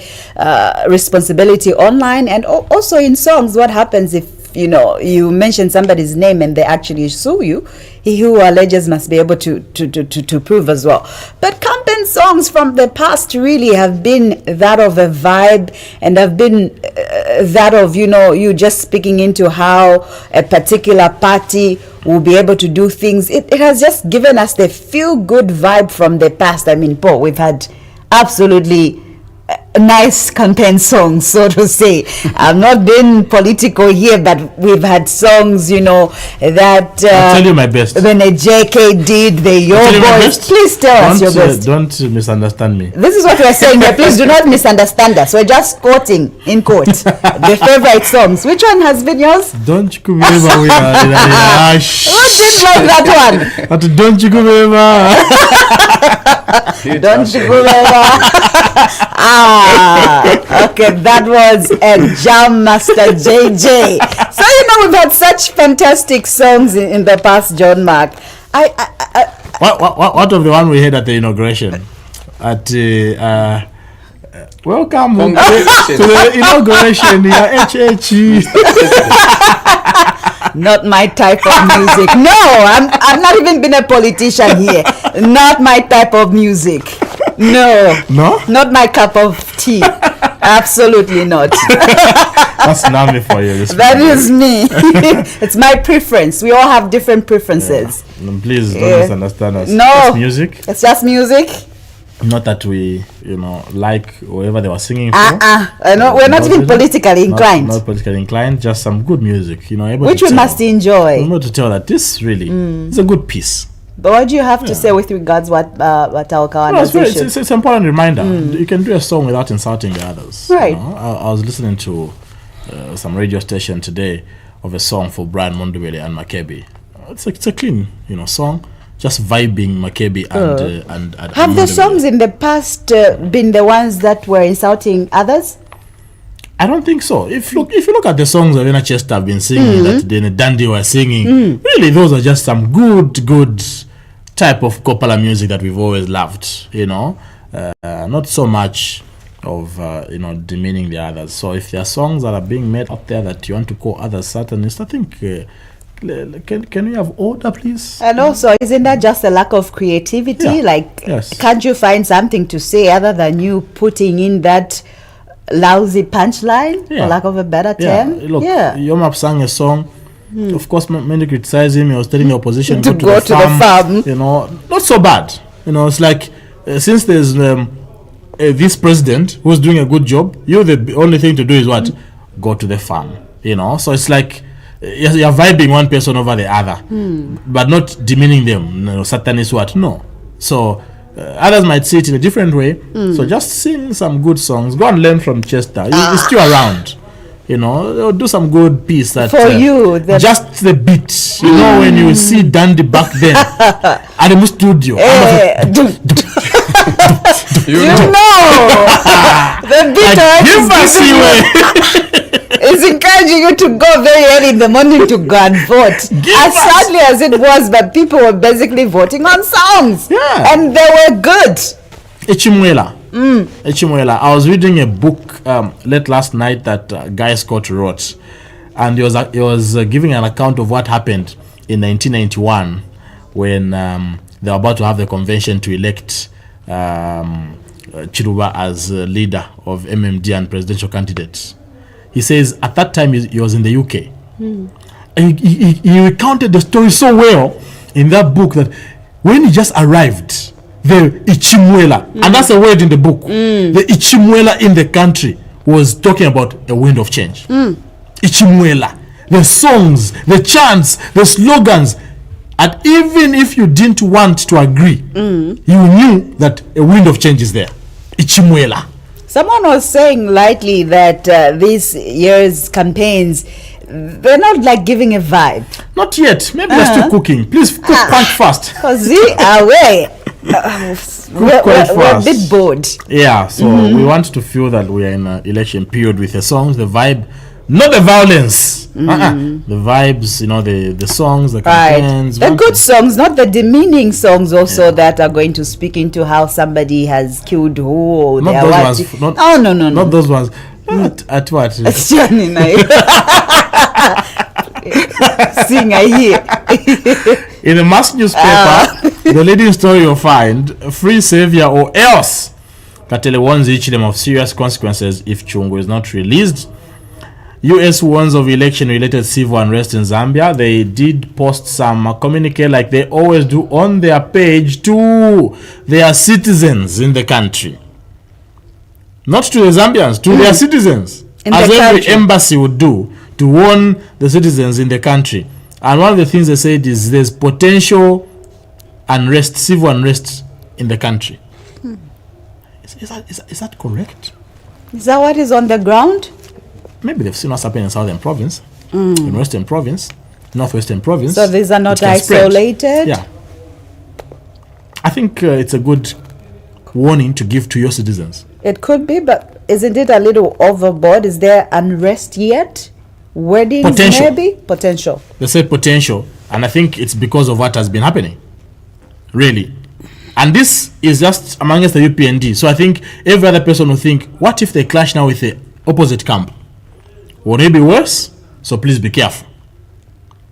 C: responsibility online and also in songs. What happens if, you mention somebody's name and they actually sue you? He who alleges must be able to prove as well. But campaign songs from the past really have been that of a vibe and have been that of, you just speaking into how a particular party will be able to do things. It has just given us the feel-good vibe from the past. I mean, Paul, we've had absolutely nice campaign songs, so to say. I've not been political here, but we've had songs, that
A: I'll tell you my best.
C: When a JK did the Your Boys. Please tell us your best.
A: Don't misunderstand me.
C: This is what we're saying here. Please do not misunderstand us. We're just quoting in quote the favorite songs. Which one has been yours?
A: Don't you come over.
C: Who did like that one?
A: But don't you come over.
C: Don't you go okay, that was a Jam Master JJ. So we've had such fantastic songs in the past, John Mark.
A: What of the one we had at the inauguration? At welcome to the inauguration, HHE.
C: Not my type of music. No, I'm not even been a politician here. Not my type of music. No.
A: No?
C: Not my cup of tea. Absolutely not.
A: That's Nami for you.
C: That is me. It's my preference. We all have different preferences.
A: Yeah. Please don't misunderstand us.
C: No.
A: It's music.
C: It's just music.
A: Not that we, like whoever they were singing for.
C: We're not even politically inclined.
A: Not politically inclined, just some good music, able
C: which
A: to
C: we must enjoy.
A: Able to tell that this really is a good piece.
C: But what do you have to say with regards what our conversation?
A: It's an important reminder. You can do a song without insulting the others.
C: Right.
A: I was listening to some radio station today of a song for Brian Mondubele and Makebi. It's a clean, song. Just vibing Makebi and
C: have the songs in the past been the ones that were insulting others?
A: I don't think so. If you look at the songs that Ena Chester have been singing, that Dene Dandy were singing, really those are just some good type of Kopala music that we've always loved. Not so much of demeaning the others. So if there are songs that are being made out there that you want to call others Satanists, I think. Can we have order, please?
C: And also, isn't that just a lack of creativity? Can't you find something to say other than you putting in that lousy punchline, for lack of a better term?
A: Look, Yomap sang a song. Of course, many criticize him. He was telling the opposition
C: to go to the farm.
A: Not so bad. It's like since there's this president who's doing a good job, the only thing to do is what? Go to the farm. So it's like. You're vibing one person over the other, but not demeaning them. Satanist what? No. So others might see it in a different way. So just sing some good songs. Go and learn from Chester. He's still around. They'll do some good piece that
C: for you.
A: Just the beat. When you see Dandy back then at the studio.
C: The beat is encouraging you to go very early in the morning to go and vote. As sadly as it was, but people were basically voting on songs.
A: Yeah.
C: And they were good.
A: Echimwela. I was reading a book late last night that Guy Scott wrote. And he was giving an account of what happened in 1991 when they were about to have the convention to elect Chiruba as leader of MMD and presidential candidate. He says at that time he was in the UK. And he recounted the story so well in that book that when he just arrived, the Ichimwela, and that's a word in the book, the Ichimwela in the country was talking about a wind of change. Ichimwela, the songs, the chants, the slogans, and even if you didn't want to agree, you knew that a wind of change is there. Ichimwela.
C: Someone was saying lightly that this year's campaigns, they're not like giving a vibe.
A: Not yet. Maybe they're still cooking. Please cook quite fast.
C: Because we're a bit bored.
A: Yeah, so we want to feel that we are in an election period with the songs, the vibe, not the violence. The vibes, the songs, the campaigns.
C: The good songs, not the demeaning songs also that are going to speak into how somebody has killed who. Or
A: not those ones.
C: No.
A: Not those ones. At what?
C: Sing, I hear.
A: In the mass newspaper, the leading story you'll find, free savior or else. Katele warns each of them of serious consequences if Chungu is not released. US warns of election-related civil unrest in Zambia. They did post some communique like they always do on their page to their citizens in the country. Not to the Zambians, to their citizens. As every embassy would do to warn the citizens in the country. And one of the things they said is there's potential unrest, civil unrest in the country. Is that correct?
C: Is that what is on the ground?
A: Maybe they've seen what's happening in Southern Province, in Western Province, Northwestern Province.
C: So these are not isolated?
A: Yeah. I think it's a good warning to give to your citizens.
C: It could be, but isn't it a little overboard? Is there unrest yet? Weddings,
A: potential.
C: maybe? Potential.
A: They say potential, and I think it's because of what has been happening. really. And this is just amongst the UPND. So I think every other person will think, what if they clash now with the opposite camp? Would it be worse? So please be careful.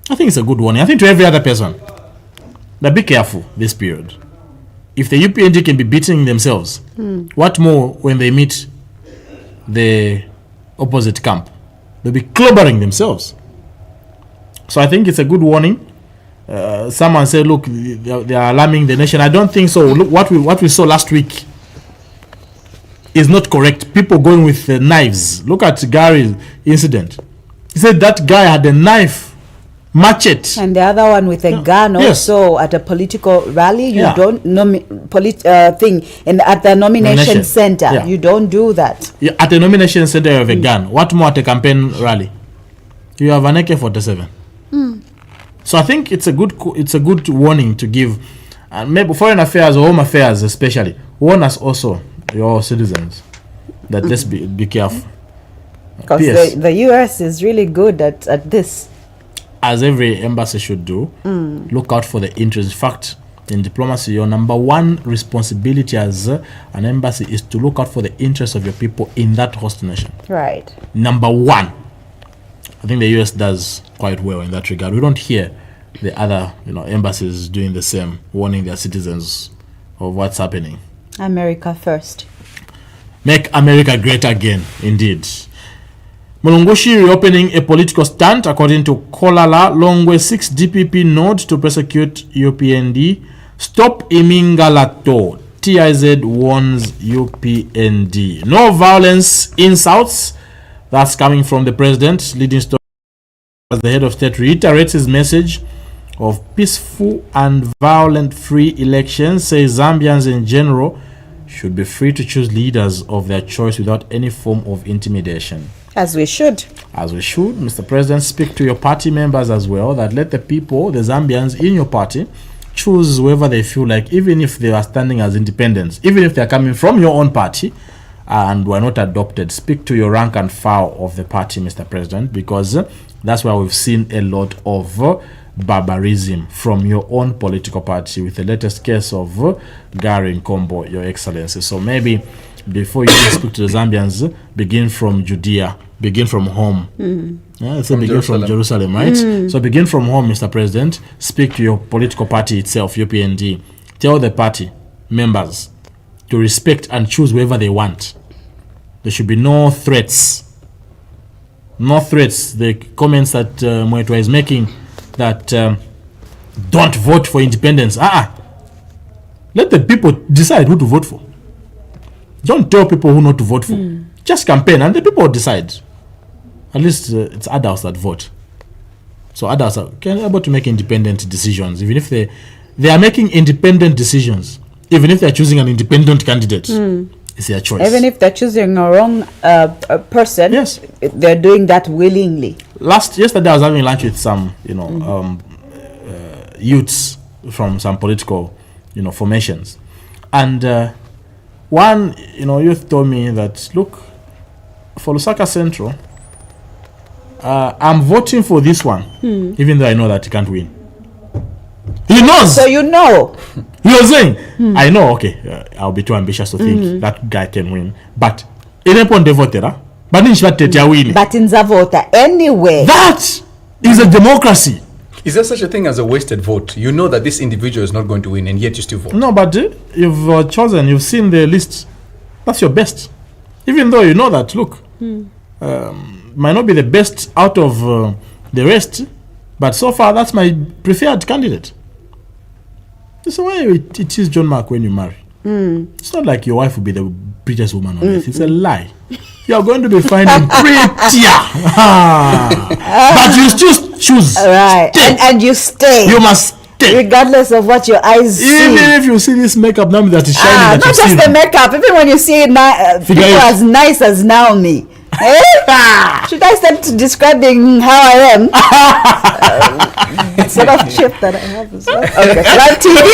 A: I think it's a good warning. I think to every other person, but be careful this period. If the UPND can be beating themselves, what more when they meet the opposite camp? They'll be clobbering themselves. So I think it's a good warning. Someone said, look, they are alarming the nation. I don't think so. Look, what we saw last week is not correct. People going with knives. Look at Gary's incident. He said that guy had a knife, machete.
C: And the other one with a gun also at a political rally. You don't thing at the nomination center.
A: Yeah.
C: You don't do that.
A: Yeah, at the nomination center you have a gun. What more at a campaign rally? You have an AK-47. So I think it's a good warning to give, and maybe foreign affairs or home affairs especially warn us also, your citizens, that let's be careful.
C: Because the US is really good at this.
A: As every embassy should do, look out for the interest. In fact, in diplomacy, your number one responsibility as an embassy is to look out for the interests of your people in that host nation.
C: Right.
A: Number one. I think the US does quite well in that regard. We don't hear the other, embassies doing the same, warning their citizens of what's happening.
C: America first.
A: Make America great again, indeed. Mulungushi reopening a political stunt, according to Kolala Longwe 6 DPP node to persecute UPND. Stop Imingalato. TIZ warns UPND. No violence insults. That's coming from the president. Leading story as the head of state reiterates his message of peaceful and violent-free elections. Says Zambians in general should be free to choose leaders of their choice without any form of intimidation.
C: As we should.
A: As we should. Mr. President, speak to your party members as well, that let the people, the Zambians in your party, choose whoever they feel like, even if they are standing as independents, even if they are coming from your own party and were not adopted. Speak to your rank and file of the party, Mr. President, because that's where we've seen a lot of barbarism from your own political party, with the latest case of Gary Nkombo, Your Excellency. So maybe before you speak to the Zambians, begin from Judea, begin from home. So begin from Jerusalem, right? So begin from home, Mr. President. Speak to your political party itself, UPND. Tell the party members to respect and choose whoever they want. There should be no threats. No threats. The comments that Mwetwa is making, that don't vote for independence. Let the people decide who to vote for. Don't tell people who not to vote for. Just campaign and the people decide. At least it's adults that vote. So adults are able to make independent decisions. Even if they are making independent decisions, even if they're choosing an independent candidate, it's their choice.
C: Even if they're choosing a wrong person,
A: yes,
C: they're doing that willingly.
A: Yesterday I was having lunch with some, youths from some political, formations, and one, youth told me that, look, for Lusaka Central, I'm voting for this one, even though I know that he can't win. He knows.
C: So you know.
A: You're saying, I know, okay, I'll be too ambitious to think that guy can win. But, but in
C: Zavota, anyway.
A: That is a democracy.
B: Is there such a thing as a wasted vote? You know that this individual is not going to win, and yet you still vote.
A: No, but you've chosen, you've seen the list. That's your best. Even though you know that, look, might not be the best out of the rest, but so far that's my preferred candidate. That's the way it is, John Mark, when you marry. It's not like your wife will be the prettiest woman on earth. It's a lie. You're going to be finding prettier. But you still choose.
C: Right. And you stay.
A: You must stay.
C: Regardless of what your eyes see.
A: Even if you see this makeup now that is shining.
C: Not just the makeup. Even when you see people as nice as Naomi. Should I start describing how I am? Sort of chip that I have as well. Okay, Live TV.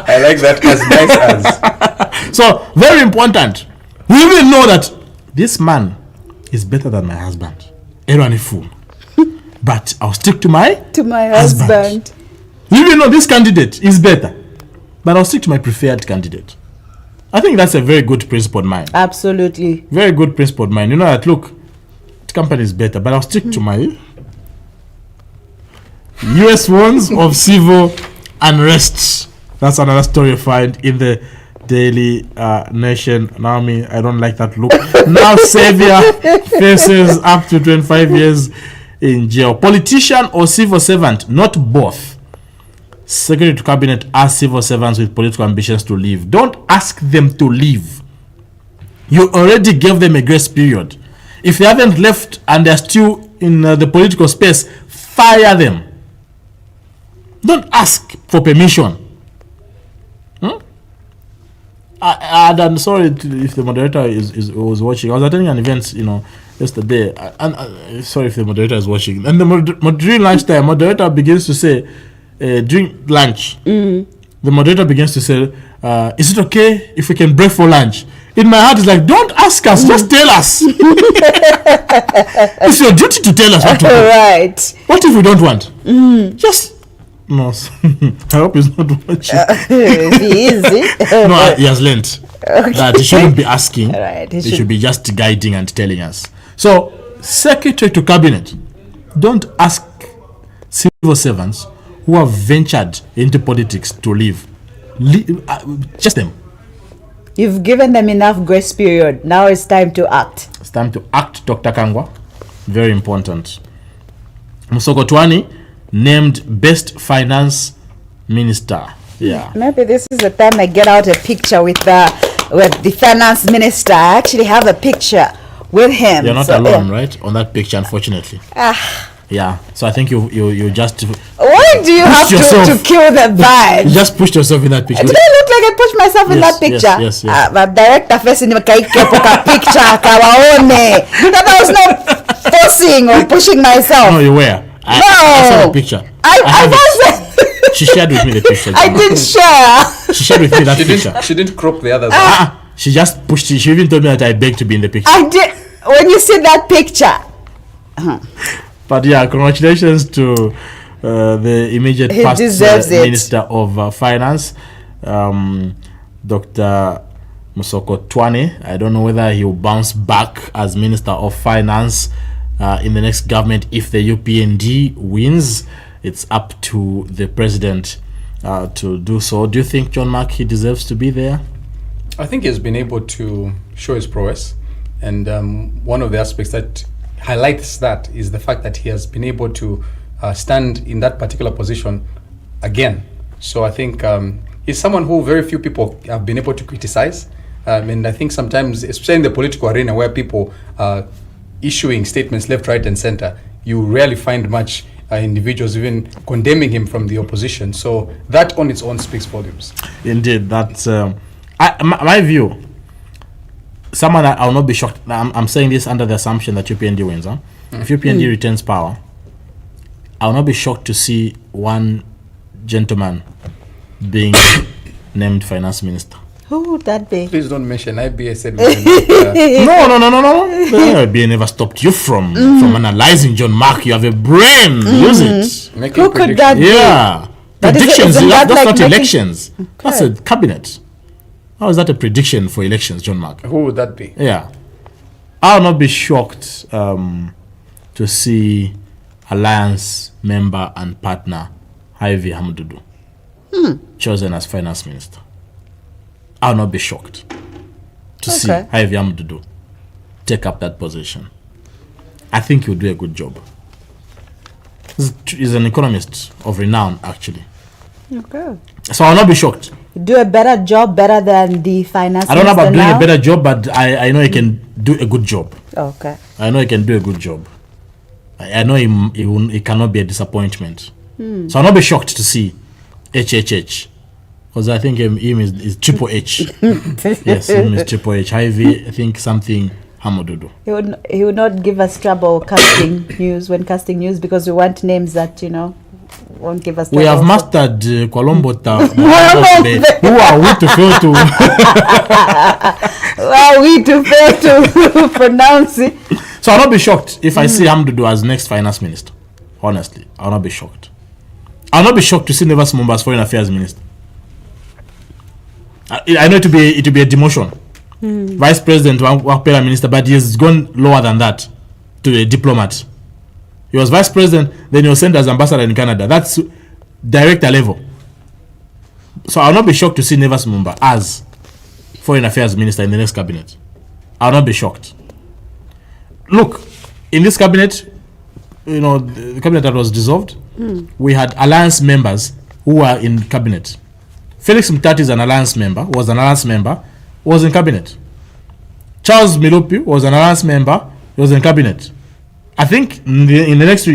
B: I like that, as nice as.
A: So, very important. We even know that this man is better than my husband. Everyone is fool. But I'll stick to my
C: husband.
A: Even though this candidate is better, but I'll stick to my preferred candidate. I think that's a very good principled mind.
C: Absolutely.
A: Very good principled mind. You know that, look, the company is better, but I'll stick to my US warns of civil unrest. That's another story you find in the Daily Nation. Naomi, I don't like that look. Now Savior faces up to 25 years in jail. Politician or civil servant? Not both. Secretary to Cabinet asks civil servants with political ambitions to leave. Don't ask them to leave. You already gave them a grace period. If they haven't left and they're still in the political space, fire them. Don't ask for permission. I'm sorry if the moderator was watching. I was attending an event, yesterday, and sorry if the moderator is watching. And during lunchtime, moderator begins to say, during lunch, the moderator begins to say, is it okay if we can break for lunch? In my heart, it's like, don't ask us, just tell us. It's your duty to tell us what to do.
C: Right.
A: What if we don't want? Just, no. I hope he's not watching.
C: He is.
A: No, he has learned that he shouldn't be asking.
C: Right,
A: he should be just guiding and telling us. So, Secretary to Cabinet, don't ask civil servants who have ventured into politics to leave. Just them.
C: You've given them enough grace period. Now it's time to act.
A: It's time to act, Dr. Kangwa. Very important. Musoko Twani named Best Finance Minister. Yeah.
C: Maybe this is the time I get out a picture with the finance minister. I actually have a picture with him.
A: You're not alone, right? On that picture, unfortunately. Yeah. So I think you just.
C: Why do you have to kill the vibe?
A: You just pushed yourself in that picture.
C: Do I look like I pushed myself in that picture?
A: Yes.
C: But director facing the picture, kawaone. That I was not forcing or pushing myself.
A: No, you were. I saw the picture.
C: I wasn't.
A: She shared with me the picture.
C: I did share.
A: She shared with me that picture.
B: She didn't crop the others.
A: She just pushed it. She even told me that I begged to be in the picture.
C: I did. When you see that picture.
A: But yeah, congratulations to the immediate past Minister of Finance, Dr. Musoko Twani. I don't know whether he will bounce back as Minister of Finance in the next government if the UPND wins. It's up to the president to do so. Do you think, John Mark, he deserves to be there?
B: I think he's been able to show his prowess. And one of the aspects that highlights that is the fact that he has been able to stand in that particular position again. So I think he's someone who very few people have been able to criticize. And I think sometimes, especially in the political arena where people are issuing statements left, right, and center, you rarely find much individuals even condemning him from the opposition. So that on its own speaks volumes.
A: Indeed, that's my view. Someone I will not be shocked. I'm saying this under the assumption that UPND wins. If UPND retains power, I will not be shocked to see one gentleman being named finance minister.
C: Who would that be?
B: Please don't mention IBA said.
A: No. IBA never stopped you from analyzing John Mark. You have a brain. Use it.
C: Who could that be?
A: Yeah. Predictions. That's
C: like
A: not elections. Okay. That's a cabinet. How is that a prediction for elections, John Mark?
B: Who would that be?
A: Yeah. I'll not be shocked to see Alliance member and partner Ivy Hamdudu chosen as finance minister. I'll not be shocked to see Ivy Hamdudu take up that position. I think he'll do a good job. He's an economist of renown, actually.
C: Okay.
A: So I'll not be shocked.
C: Do a better job, better than the finance.
A: I don't know about doing
C: now?
A: a better job, but I know he can do a good job.
C: Okay.
A: I know he can do a good job. I know he cannot be a disappointment. So I'll not be shocked to see HHH. Because I think him is triple H. Yes, him is triple H. Ivy, I think something Hamadudu.
C: He would not give us trouble casting news because we want names that, won't give us trouble.
A: We have mastered Kwalombota. Who are we to fail to?
C: Who are we to fail to pronounce it?
A: So I'll not be shocked if I see Hamdudu as next finance minister. Honestly, I'll not be shocked. I'll not be shocked to see Nevas Mumba as Foreign Affairs Minister. I know it will be a demotion. Vice President Wakpera Minister, but he has gone lower than that to a diplomat. He was Vice President, then he was sent as ambassador in Canada. That's director level. So I'll not be shocked to see Nevas Mumba as Foreign Affairs Minister in the next cabinet. I'll not be shocked. Look, in this cabinet, you know, the cabinet that was dissolved, we had alliance members who were in cabinet. Felix Mtati is an alliance member, was in cabinet. Charles Milupi was an alliance member, he was in cabinet. I think in the next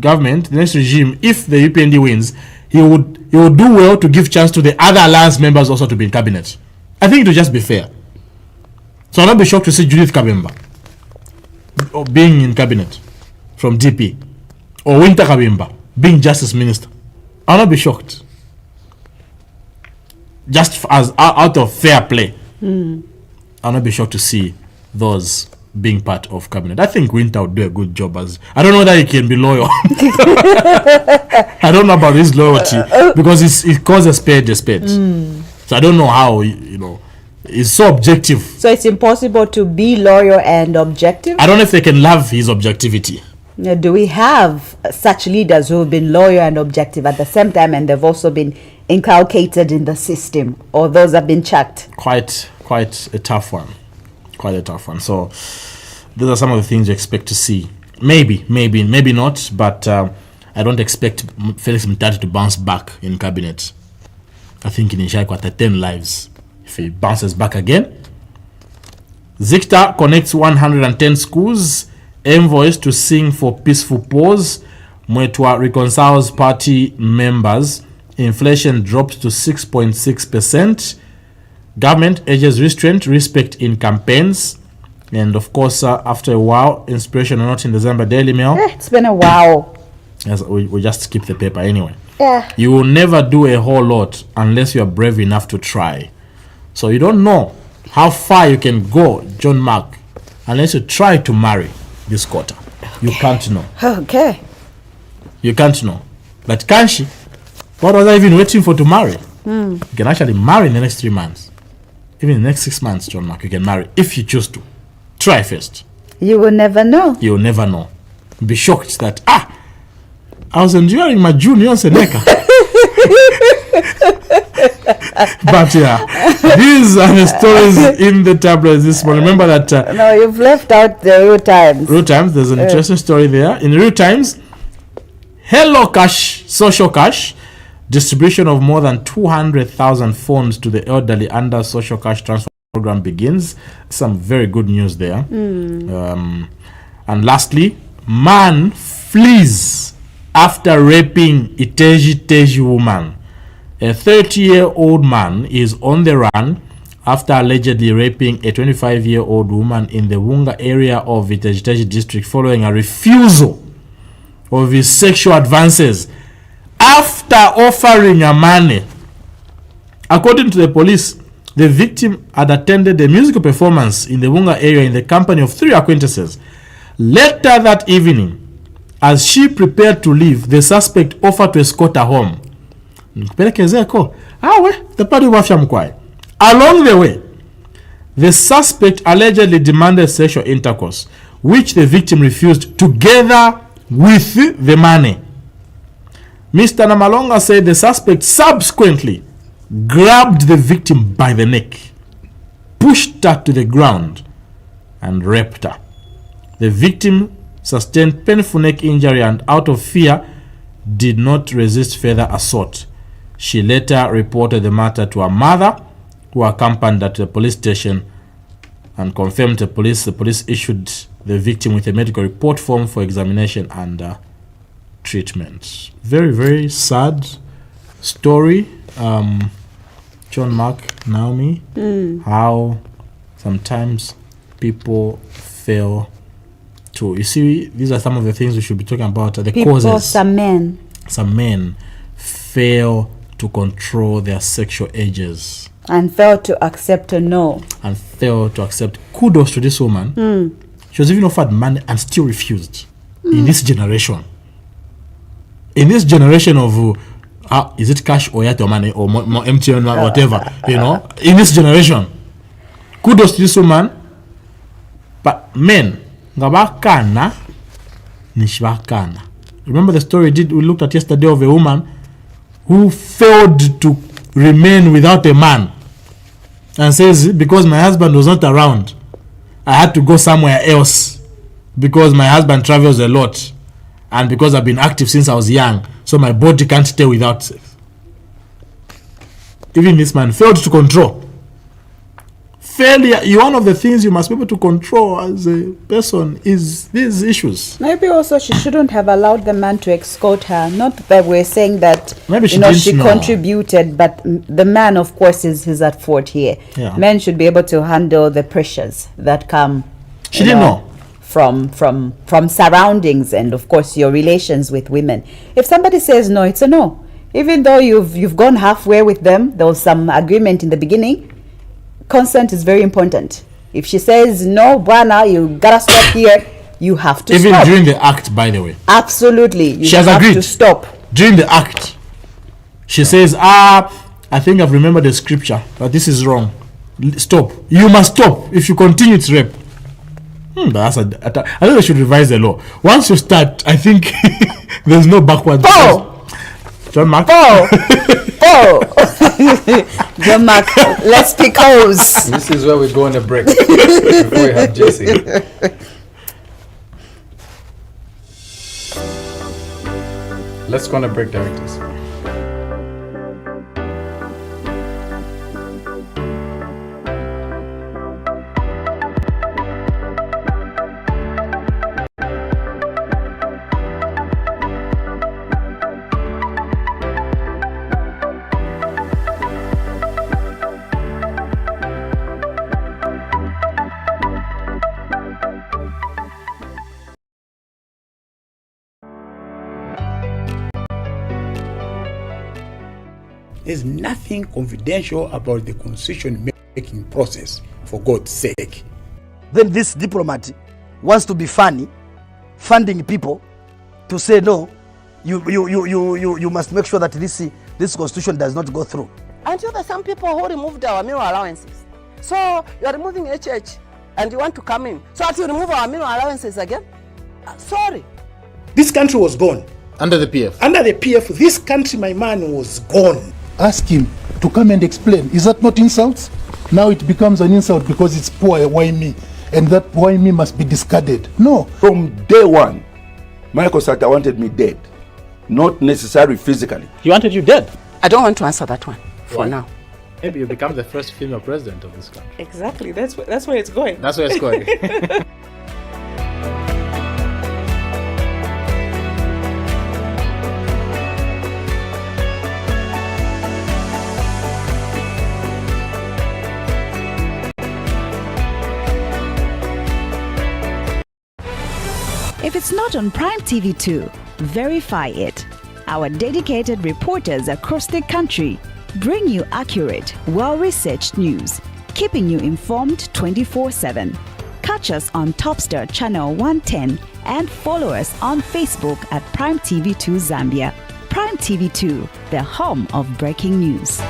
A: government, the next regime, if the UPND wins, he would do well to give chance to the other alliance members also to be in cabinet. I think it would just be fair. So I'll not be shocked to see Judith Kabimba being in cabinet from DP, or Winter Kabimba being Justice Minister. I'll not be shocked. Just as out of fair play, I'll not be shocked to see those being part of cabinet. I think Winter would do a good job as. I don't know that he can be loyal. I don't know about his loyalty because he calls a spade a spade. So I don't know how, you know, he's so objective.
C: So it's impossible to be loyal and objective?
A: I don't know if they can love his objectivity.
C: Now, do we have such leaders who have been loyal and objective at the same time, and they've also been inculcated in the system, or those have been chucked?
A: Quite a tough one. Quite a tough one. So those are some of the things you expect to see. Maybe not, but I don't expect Felix Mtati to bounce back in cabinet. I think in Inshaiko at 10 lives. If he bounces back again. Zikta connects 110 schools. Envoys to sing for peaceful pause. Mwetwa reconciles party members. Inflation drops to 6.6%. Government urges restraint, respect in campaigns. And of course, after a while, inspiration or not in the Zambia Daily Mail.
C: It's been a while.
A: Yes, we just skip the paper anyway.
C: Yeah.
A: You will never do a whole lot unless you are brave enough to try. So you don't know how far you can go, John Mark, unless you try to marry this quarter. You can't know.
C: Okay.
A: You can't know. But can she? What was I even waiting for to marry?
C: Hmm.
A: You can actually marry in the next 3 months. Even in the next 6 months, John Mark, you can marry if you choose to. Try first.
C: You will never know.
A: You will never know. Be shocked that, I was enduring my junior Seneca. But yeah, these are the stories in the tabloids this morning. Remember that.
C: No, you've left out the Real Times.
A: Real Times, there's an interesting story there. In Real Times, Hello Cash, Social Cash, distribution of more than 200,000 phones to the elderly under Social Cash Transfer Program begins. Some very good news there. And lastly, man flees after raping Iteji woman. A 30-year-old man is on the run after allegedly raping a 25-year-old woman in the Wunga area of Iteji district following a refusal of his sexual advances after offering her money. According to the police, the victim had attended a musical performance in the Wunga area in the company of 3 acquaintances. Later that evening, as she prepared to leave, the suspect offered to escort her home. Along the way, the suspect allegedly demanded sexual intercourse, which the victim refused together with the money. Mr. Namalonga said the suspect subsequently grabbed the victim by the neck, pushed her to the ground, and raped her. The victim sustained painful neck injury and, out of fear, did not resist further assault. She later reported the matter to her mother, who accompanied her to the police station and confirmed to police. The police issued the victim with a medical report form for examination and treatment. Very, very sad story. John Mark, Naomi, how sometimes people fail to. You see, these are some of the things we should be talking about. The causes.
C: Some men
A: fail to control their sexual urges
C: and fail to accept a no.
A: And fail to accept. Kudos to this woman. She was even offered money and still refused. In this generation. In this generation of is it cash or Airtel money or MTN or whatever, you know, in this generation. Kudos to this woman. But men, ngabakana nishbakana. Remember the story we looked at yesterday of a woman who failed to remain without a man and says, because my husband was not around, I had to go somewhere else because my husband travels a lot and because I've been active since I was young, so my body can't stay without sex. Even this man failed to control. Failure, one of the things you must be able to control as a person is these issues.
C: Maybe also she shouldn't have allowed the man to escort her. Not that we're saying that
A: maybe she
C: contributed, but the man, of course, is at fault here.
A: Yeah.
C: Men should be able to handle the pressures that come.
A: She didn't know.
C: From surroundings and of course your relations with women. If somebody says no, it's a no. Even though you've gone halfway with them, there was some agreement in the beginning. Consent is very important. If she says no, Bwana, you gotta stop here, you have to
A: even
C: stop.
A: During the act, by the way.
C: Absolutely.
A: She has agreed
C: to stop.
A: During the act. She says, I think I've remembered the scripture, but this is wrong. Stop. You must stop. If you continue, it's rape. I think they should revise the law. Once you start, I think there's no backward. John Mark.
C: John Mark, let's pick holes.
B: This is where we go on a break before we have Jesse. Let's go on a break, directors.
J: There's nothing confidential about the constitution-making process, for God's sake.
K: Then this diplomat wants to be funny, funding people to say no, you must make sure that this constitution does not go through.
L: Aren't you the same people who removed our meal allowances? So you are removing HH and you want to come in. So that you remove our meal allowances again? Sorry.
J: This country was gone.
M: Under the PF.
J: Under the PF, this country, my man, was gone.
N: Ask him to come and explain. Is that not insults? Now it becomes an insult because it's poor why me, and that why me must be discarded. No.
O: From day one, Michael Sata wanted me dead. Not necessarily physically.
M: He wanted you dead.
L: I don't want to answer that one for now.
M: Maybe you become the first female president of this country.
P: Exactly. That's where it's going.
M: That's where it's going.
Q: If it's not on Prime TV 2, verify it. Our dedicated reporters across the country bring you accurate, well-researched news, keeping you informed 24/7. Catch us on Topstar Channel 110 and follow us on Facebook at Prime TV 2 Zambia. Prime TV 2, the home of breaking news.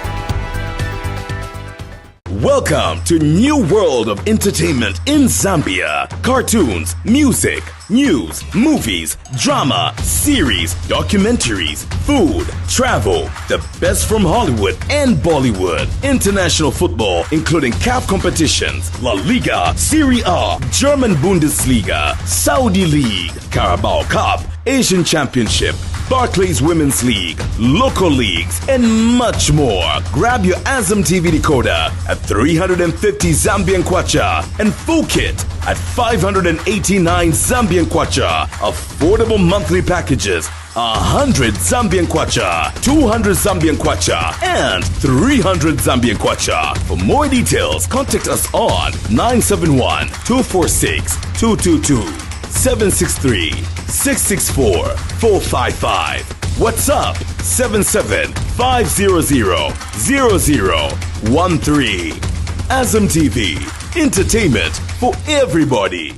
H: Welcome to New World of Entertainment in Zambia. Cartoons, music, news, movies, drama, series, documentaries, food, travel, the best from Hollywood and Bollywood, international football, including CAF competitions, La Liga, Serie A, German Bundesliga, Saudi League, Carabao Cup, Asian Championship, Barclays Women's League, local leagues, and much more. Grab your Azam TV decoder at 350 Zambian Kwacha and full kit at 589 Zambian Kwacha. Affordable monthly packages, 100 Zambian Kwacha, 200 Zambian Kwacha, and 300 Zambian Kwacha. For more details, contact us on 971-246-222, 763-664-455. What's up? 77-500-0013. Azam TV, entertainment for everybody.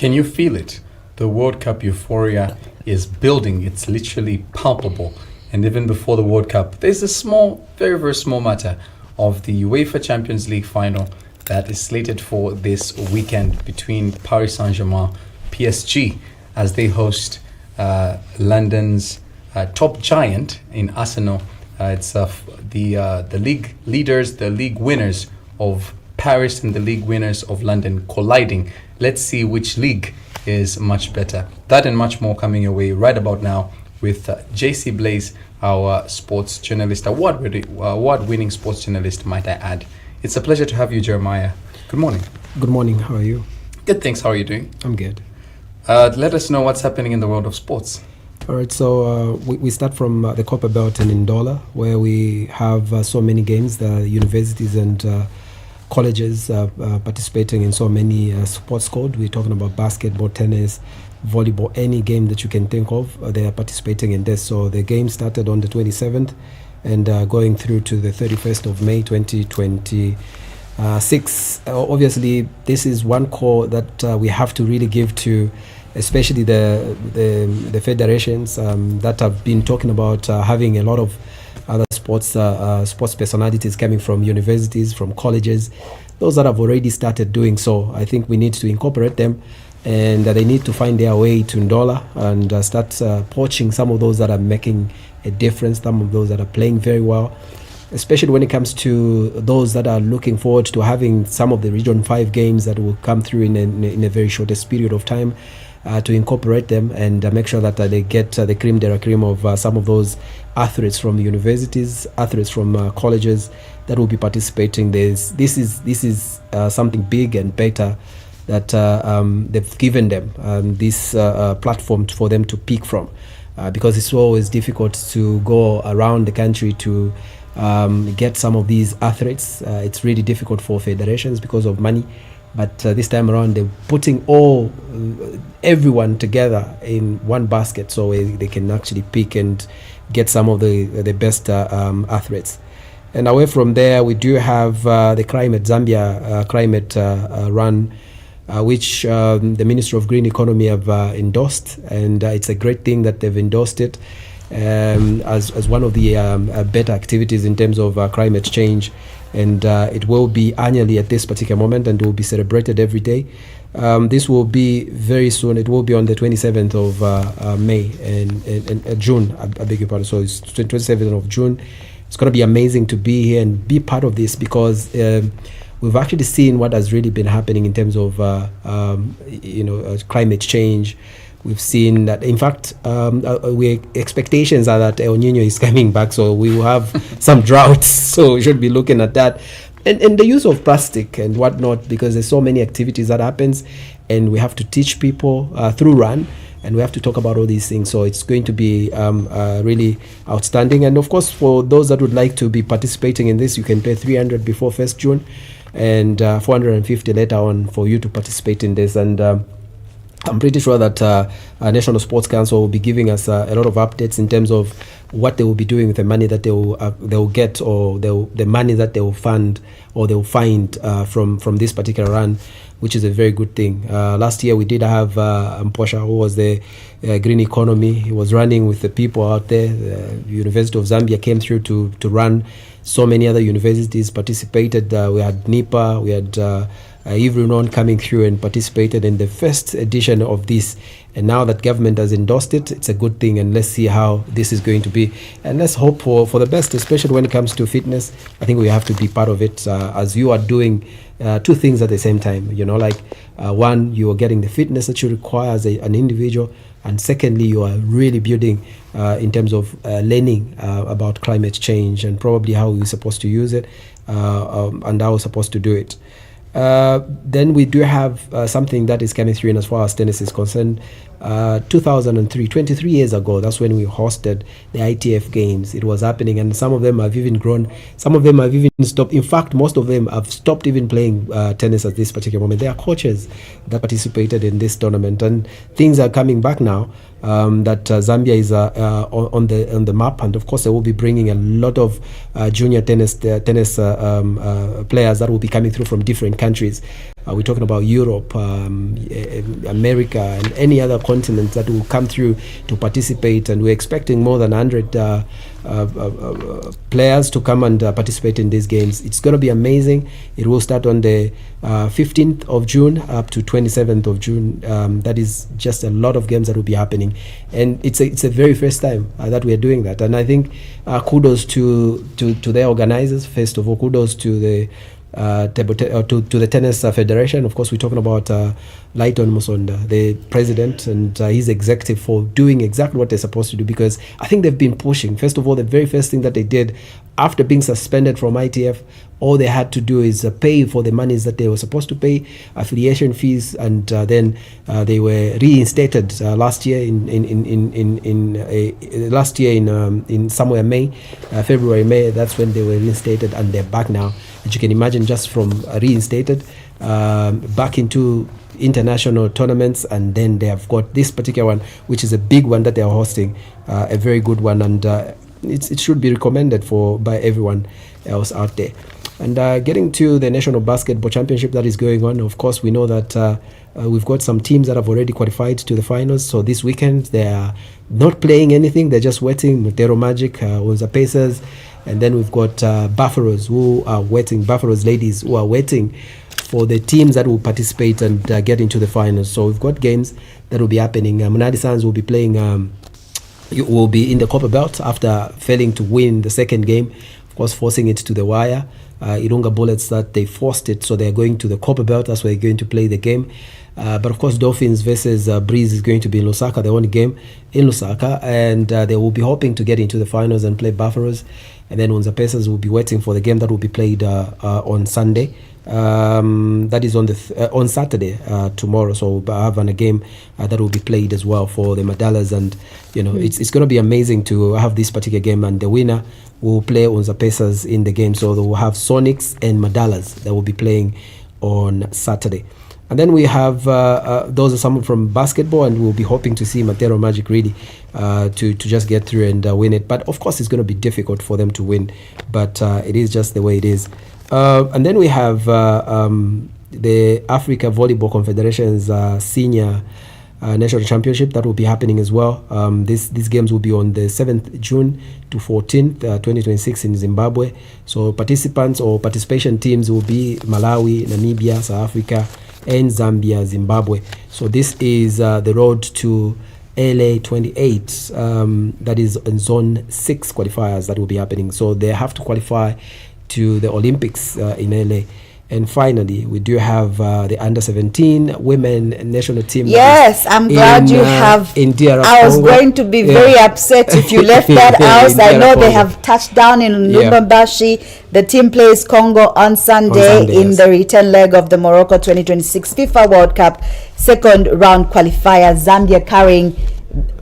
B: Can you feel it? The World Cup euphoria is building. It's literally palpable. And even before the World Cup, there's a small, very, very small matter of the UEFA Champions League final that is slated for this weekend between Paris Saint-Germain, PSG, as they host London's top giant in Arsenal. It's the league leaders, the league winners of Paris and the league winners of London colliding. Let's see which league is much better. That and much more coming your way right about now with JC Blaze, our sports journalist, award-winning sports journalist, might I add. It's a pleasure to have you, Jeremiah. Good morning.
R: Good morning. How are you?
B: Good, thanks. How are you doing?
R: I'm good.
B: Let us know what's happening in the world of sports.
R: All right, so we start from the Copper Belt in Ndola, where we have so many games, the universities and colleges participating in so many sports codes. We're talking about basketball, tennis, volleyball, any game that you can think of, they are participating in this. So the game started on the 27th and going through to the 31st of May 2026. Obviously, this is one call that we have to really give to especially the federations that have been talking about having a lot of other sports personalities coming from universities, from colleges, those that have already started doing so. I think we need to incorporate them, and they need to find their way to Ndola and start poaching some of those that are making a difference, some of those that are playing very well, especially when it comes to those that are looking forward to having some of the Region 5 games that will come through in a very shortest period of time. To incorporate them and make sure that they get the cream de la cream of some of those athletes from universities, athletes from colleges that will be participating. This is something big and better that they've given them this platform for them to pick from, because it's always difficult to go around the country to get some of these athletes. It's really difficult for federations because of money. But this time around, they're putting everyone together in one basket, so they can actually pick and get some of the best athletes. And away from there, we do have the Climate Zambia Climate Run, which the Ministry of Green Economy have endorsed, and it's a great thing that they've endorsed it as one of the better activities in terms of climate change. And it will be annually at this particular moment, and it will be celebrated every day. This will be very soon. It will be on the 27th of May and June, I beg your pardon. So it's 27th of June. It's going to be amazing to be here and be part of this, because we've actually seen what has really been happening in terms of climate change. We've seen that, in fact, expectations are that El Nino is coming back, so we will have some droughts. So we should be looking at that. And the use of plastic and whatnot, because there's so many activities that happens, and we have to teach people through RUN, and we have to talk about all these things. So it's going to be really outstanding. And of course, for those that would like to be participating in this, you can pay 300 before 1st June and 450 later on for you to participate in this. And I'm pretty sure that National Sports Council will be giving us a lot of updates in terms of what they will be doing with the money that they will get, or the money that they will fund or they will find from this particular run, which is a very good thing. Last year we did have Mposha, who was the green economy. He was running with the people out there. The University of Zambia came through to run. So many other universities participated. We had NIPA, we had everyone coming through and participated in the first edition of this. And now that government has endorsed it, it's a good thing, and let's see how this is going to be. And let's hope for the best, especially when it comes to fitness. I think we have to be part of it, as you are doing two things at the same time. One, you are getting the fitness that you require as an individual, and secondly, you are really building in terms of learning about climate change and probably how we're supposed to use it and how we're supposed to do it. Then we do have something that is coming through in as far as tennis is concerned. 2003, 23 years ago, that's when we hosted the ITF Games. It was happening, and some of them have even grown. Some of them have even stopped. In fact, most of them have stopped even playing tennis at this particular moment. They are coaches that participated in this tournament, and things are coming back now. That Zambia is on the map, and of course they will be bringing a lot of junior tennis players that will be coming through from different countries. We're talking about Europe, America, and any other continent that will come through to participate. And we're expecting more than 100 players to come and participate in these games. It's going to be amazing. It will start on the 15th of June up to 27th of June. That is just a lot of games that will be happening. And it's a very first time that we are doing that. And I think kudos to the organizers. First of all, kudos to the to the Tennis Federation. Of course, we're talking about Lighton Musonda, the president, and his executive, for doing exactly what they're supposed to do, because I think they've been pushing. First of all, the very first thing that they did after being suspended from ITF, all they had to do is pay for the monies that they were supposed to pay, affiliation fees, and then they were reinstated last year in somewhere February, May. That's when they were reinstated, and they're back now. As you can imagine, just from reinstated back into international tournaments, and then they have got this particular one, which is a big one that they are hosting, a very good one, and it should be recommended by everyone else out there. And getting to the National Basketball Championship that is going on, of course, we know that we've got some teams that have already qualified to the finals. So this weekend, they are not playing anything. They're just waiting. Mutero Magic, Unza Pacers, and then we've got Buffaloes who are waiting, Buffaloes ladies who are waiting for the teams that will participate and get into the finals. So we've got games that will be happening. Munadi Suns will be playing, will be in the Copper Belt after failing to win the second game, of course, forcing it to the wire. Irunga Bullets, that they forced it, so they're going to the Copper Belt. That's where they're going to play the game. But of course, Dolphins versus Breeze is going to be in Lusaka, the only game in Lusaka, and they will be hoping to get into the finals and play Buffaloes. And then Unza Pacers will be waiting for the game that will be played on Sunday. That is on Saturday, tomorrow. So we'll have a game that will be played as well for the Madalas, and it's going to be amazing to have this particular game, and the winner will play Unza Pacers in the game. So they will have Sonics and Madalas that will be playing on Saturday. And then we have those are some from basketball, and we'll be hoping to see Mutero Magic really to just get through and win it. But of course, it's going to be difficult for them to win, but it is just the way it is. And then we have the Africa Volleyball Confederation's senior national championship that will be happening as well. These games will be on the 7th June to 14th, 2026 in Zimbabwe. So participants or participation teams will be Malawi, Namibia, South Africa, and Zambia, Zimbabwe. So this is the road to LA 28, that is in Zone 6 qualifiers that will be happening. So they have to qualify to the Olympics in LA. And finally, we do have the under-17 women national team.
C: Yes, I'm glad you have.
R: In DR
C: I was
R: Congo.
C: going to be very upset if you left that out. I know they have touched down in Lubumbashi. The team plays Congo on Sunday in
R: yes.
C: the return leg of the Morocco 2026 FIFA World Cup second round qualifier. Zambia carrying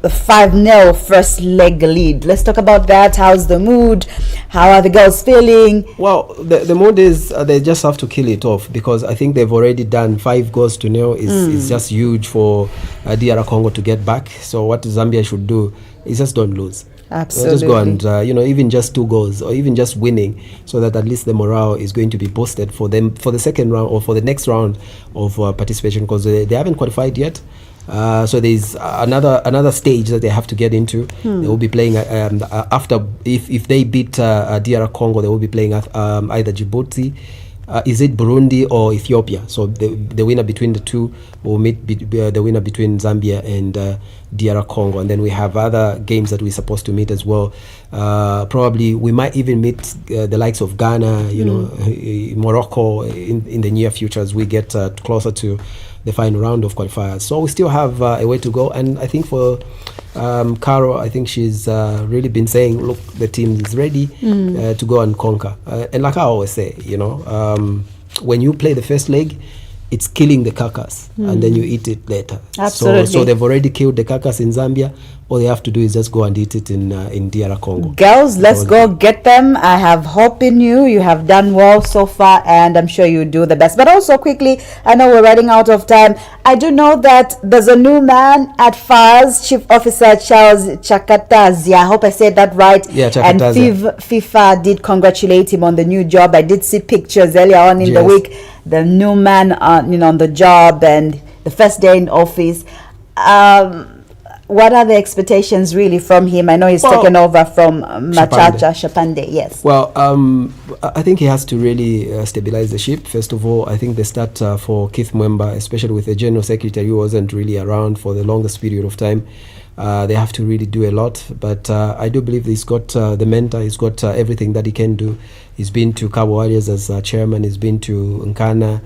C: a 5-0 first leg lead. Let's talk about that. How's the mood? How are the girls feeling?
R: Well, the mood is they just have to kill it off, because I think they've already done 5-0. It's just huge for DR Congo to get back. So what Zambia should do is just don't lose.
C: Absolutely.
R: Just go and even just 2 goals or even just winning, so that at least the morale is going to be boosted for them for the second round or for the next round of participation, because they haven't qualified yet. So there's another stage that they have to get into. They will be playing after, if they beat DR Congo, they will be playing either Djibouti, is it Burundi or Ethiopia? So the winner between the two will meet the winner between Zambia and DR Congo. And then we have other games that we're supposed to meet as well. Probably we might even meet the likes of Ghana, Morocco in the near future as we get closer to the final round of qualifiers. So we still have a way to go, and I think for Caro, I think she's really been saying, look, the team is ready to go and conquer. And like I always say, when you play the first leg, it's killing the carcass, and then you eat it later.
C: Absolutely.
R: So they've already killed the carcass in Zambia. All they have to do is just go and eat it in DR Congo.
C: Girls, let's go get them. I have hope in you. You have done well so far, and I'm sure you do the best. But also quickly, I know we're running out of time. I do know that there's a new man at FARS, Chief Officer Charles Chakatazia. I hope I said that right.
R: Yeah, Chakatazia.
C: And FIFA did congratulate him on the new job. I did see pictures earlier on in the week. the new man on the job and the first day in office. What are the expectations really from him? I know he's taken over from Machacha Shapande. Yes.
R: Well, I think he has to really stabilize the ship. First of all, I think the start for Keith Mwemba, especially with the General Secretary who wasn't really around for the longest period of time, they have to really do a lot. But I do believe he's got the mentor, he's got everything that he can do. He's been to Cabo Warriors as chairman, he's been to Nkana,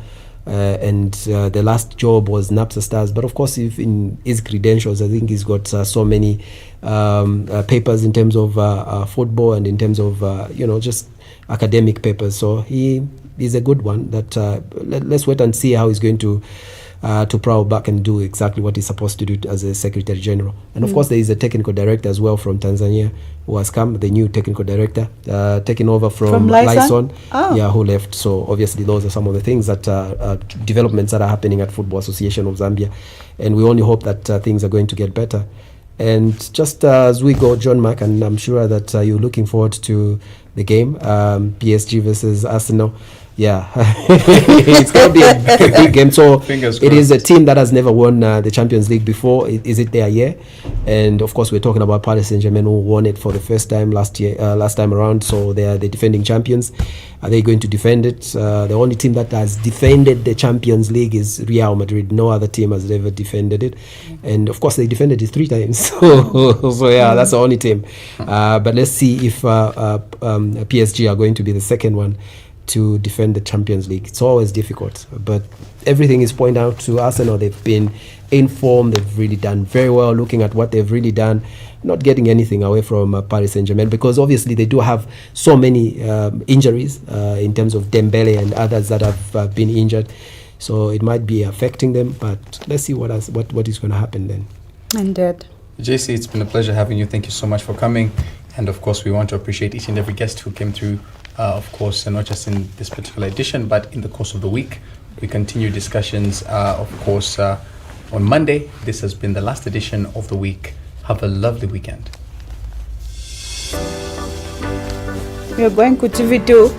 R: and the last job was NAPSA Stars. But of course, if in his credentials, I think he's got so many papers in terms of football and in terms of just academic papers. So he is a good one. That let's wait and see how he's going to prowl back and do exactly what he's supposed to do as a Secretary General. And of course, there is a technical director as well from Tanzania who has come, the new technical director, taking over from Lyson, who left. So obviously, those are some of the things that developments that are happening at Football Association of Zambia, and we only hope that things are going to get better. And just as we go, John Mark, and I'm sure that you're looking forward to the game, PSG versus Arsenal. Yeah, it's going to be a big game. So it is a team that has never won the Champions League before. Is it their year? And of course, we're talking about Paris Saint-Germain, who won it for the first time last time around. So they are the defending champions. Are they going to defend it? The only team that has defended the Champions League is Real Madrid. No other team has ever defended it. And of course, they defended it 3 times. So yeah, that's the only team. But let's see if PSG are going to be the second one to defend the Champions League. It's always difficult, but everything is pointing out to Arsenal. They've been informed, they've really done very well, looking at what they've really done, not getting anything away from Paris Saint-Germain, because obviously they do have so many injuries in terms of Dembele and others that have been injured, so it might be affecting them, but let's see what is going to happen then.
C: Indeed.
B: JC, it's been a pleasure having you. Thank you so much for coming, and of course we want to appreciate each and every guest who came through. Of course, not just in this particular edition, but in the course of the week. We continue discussions, of course, on Monday. This has been the last edition of the week. Have a lovely weekend.
C: We are going to TV2.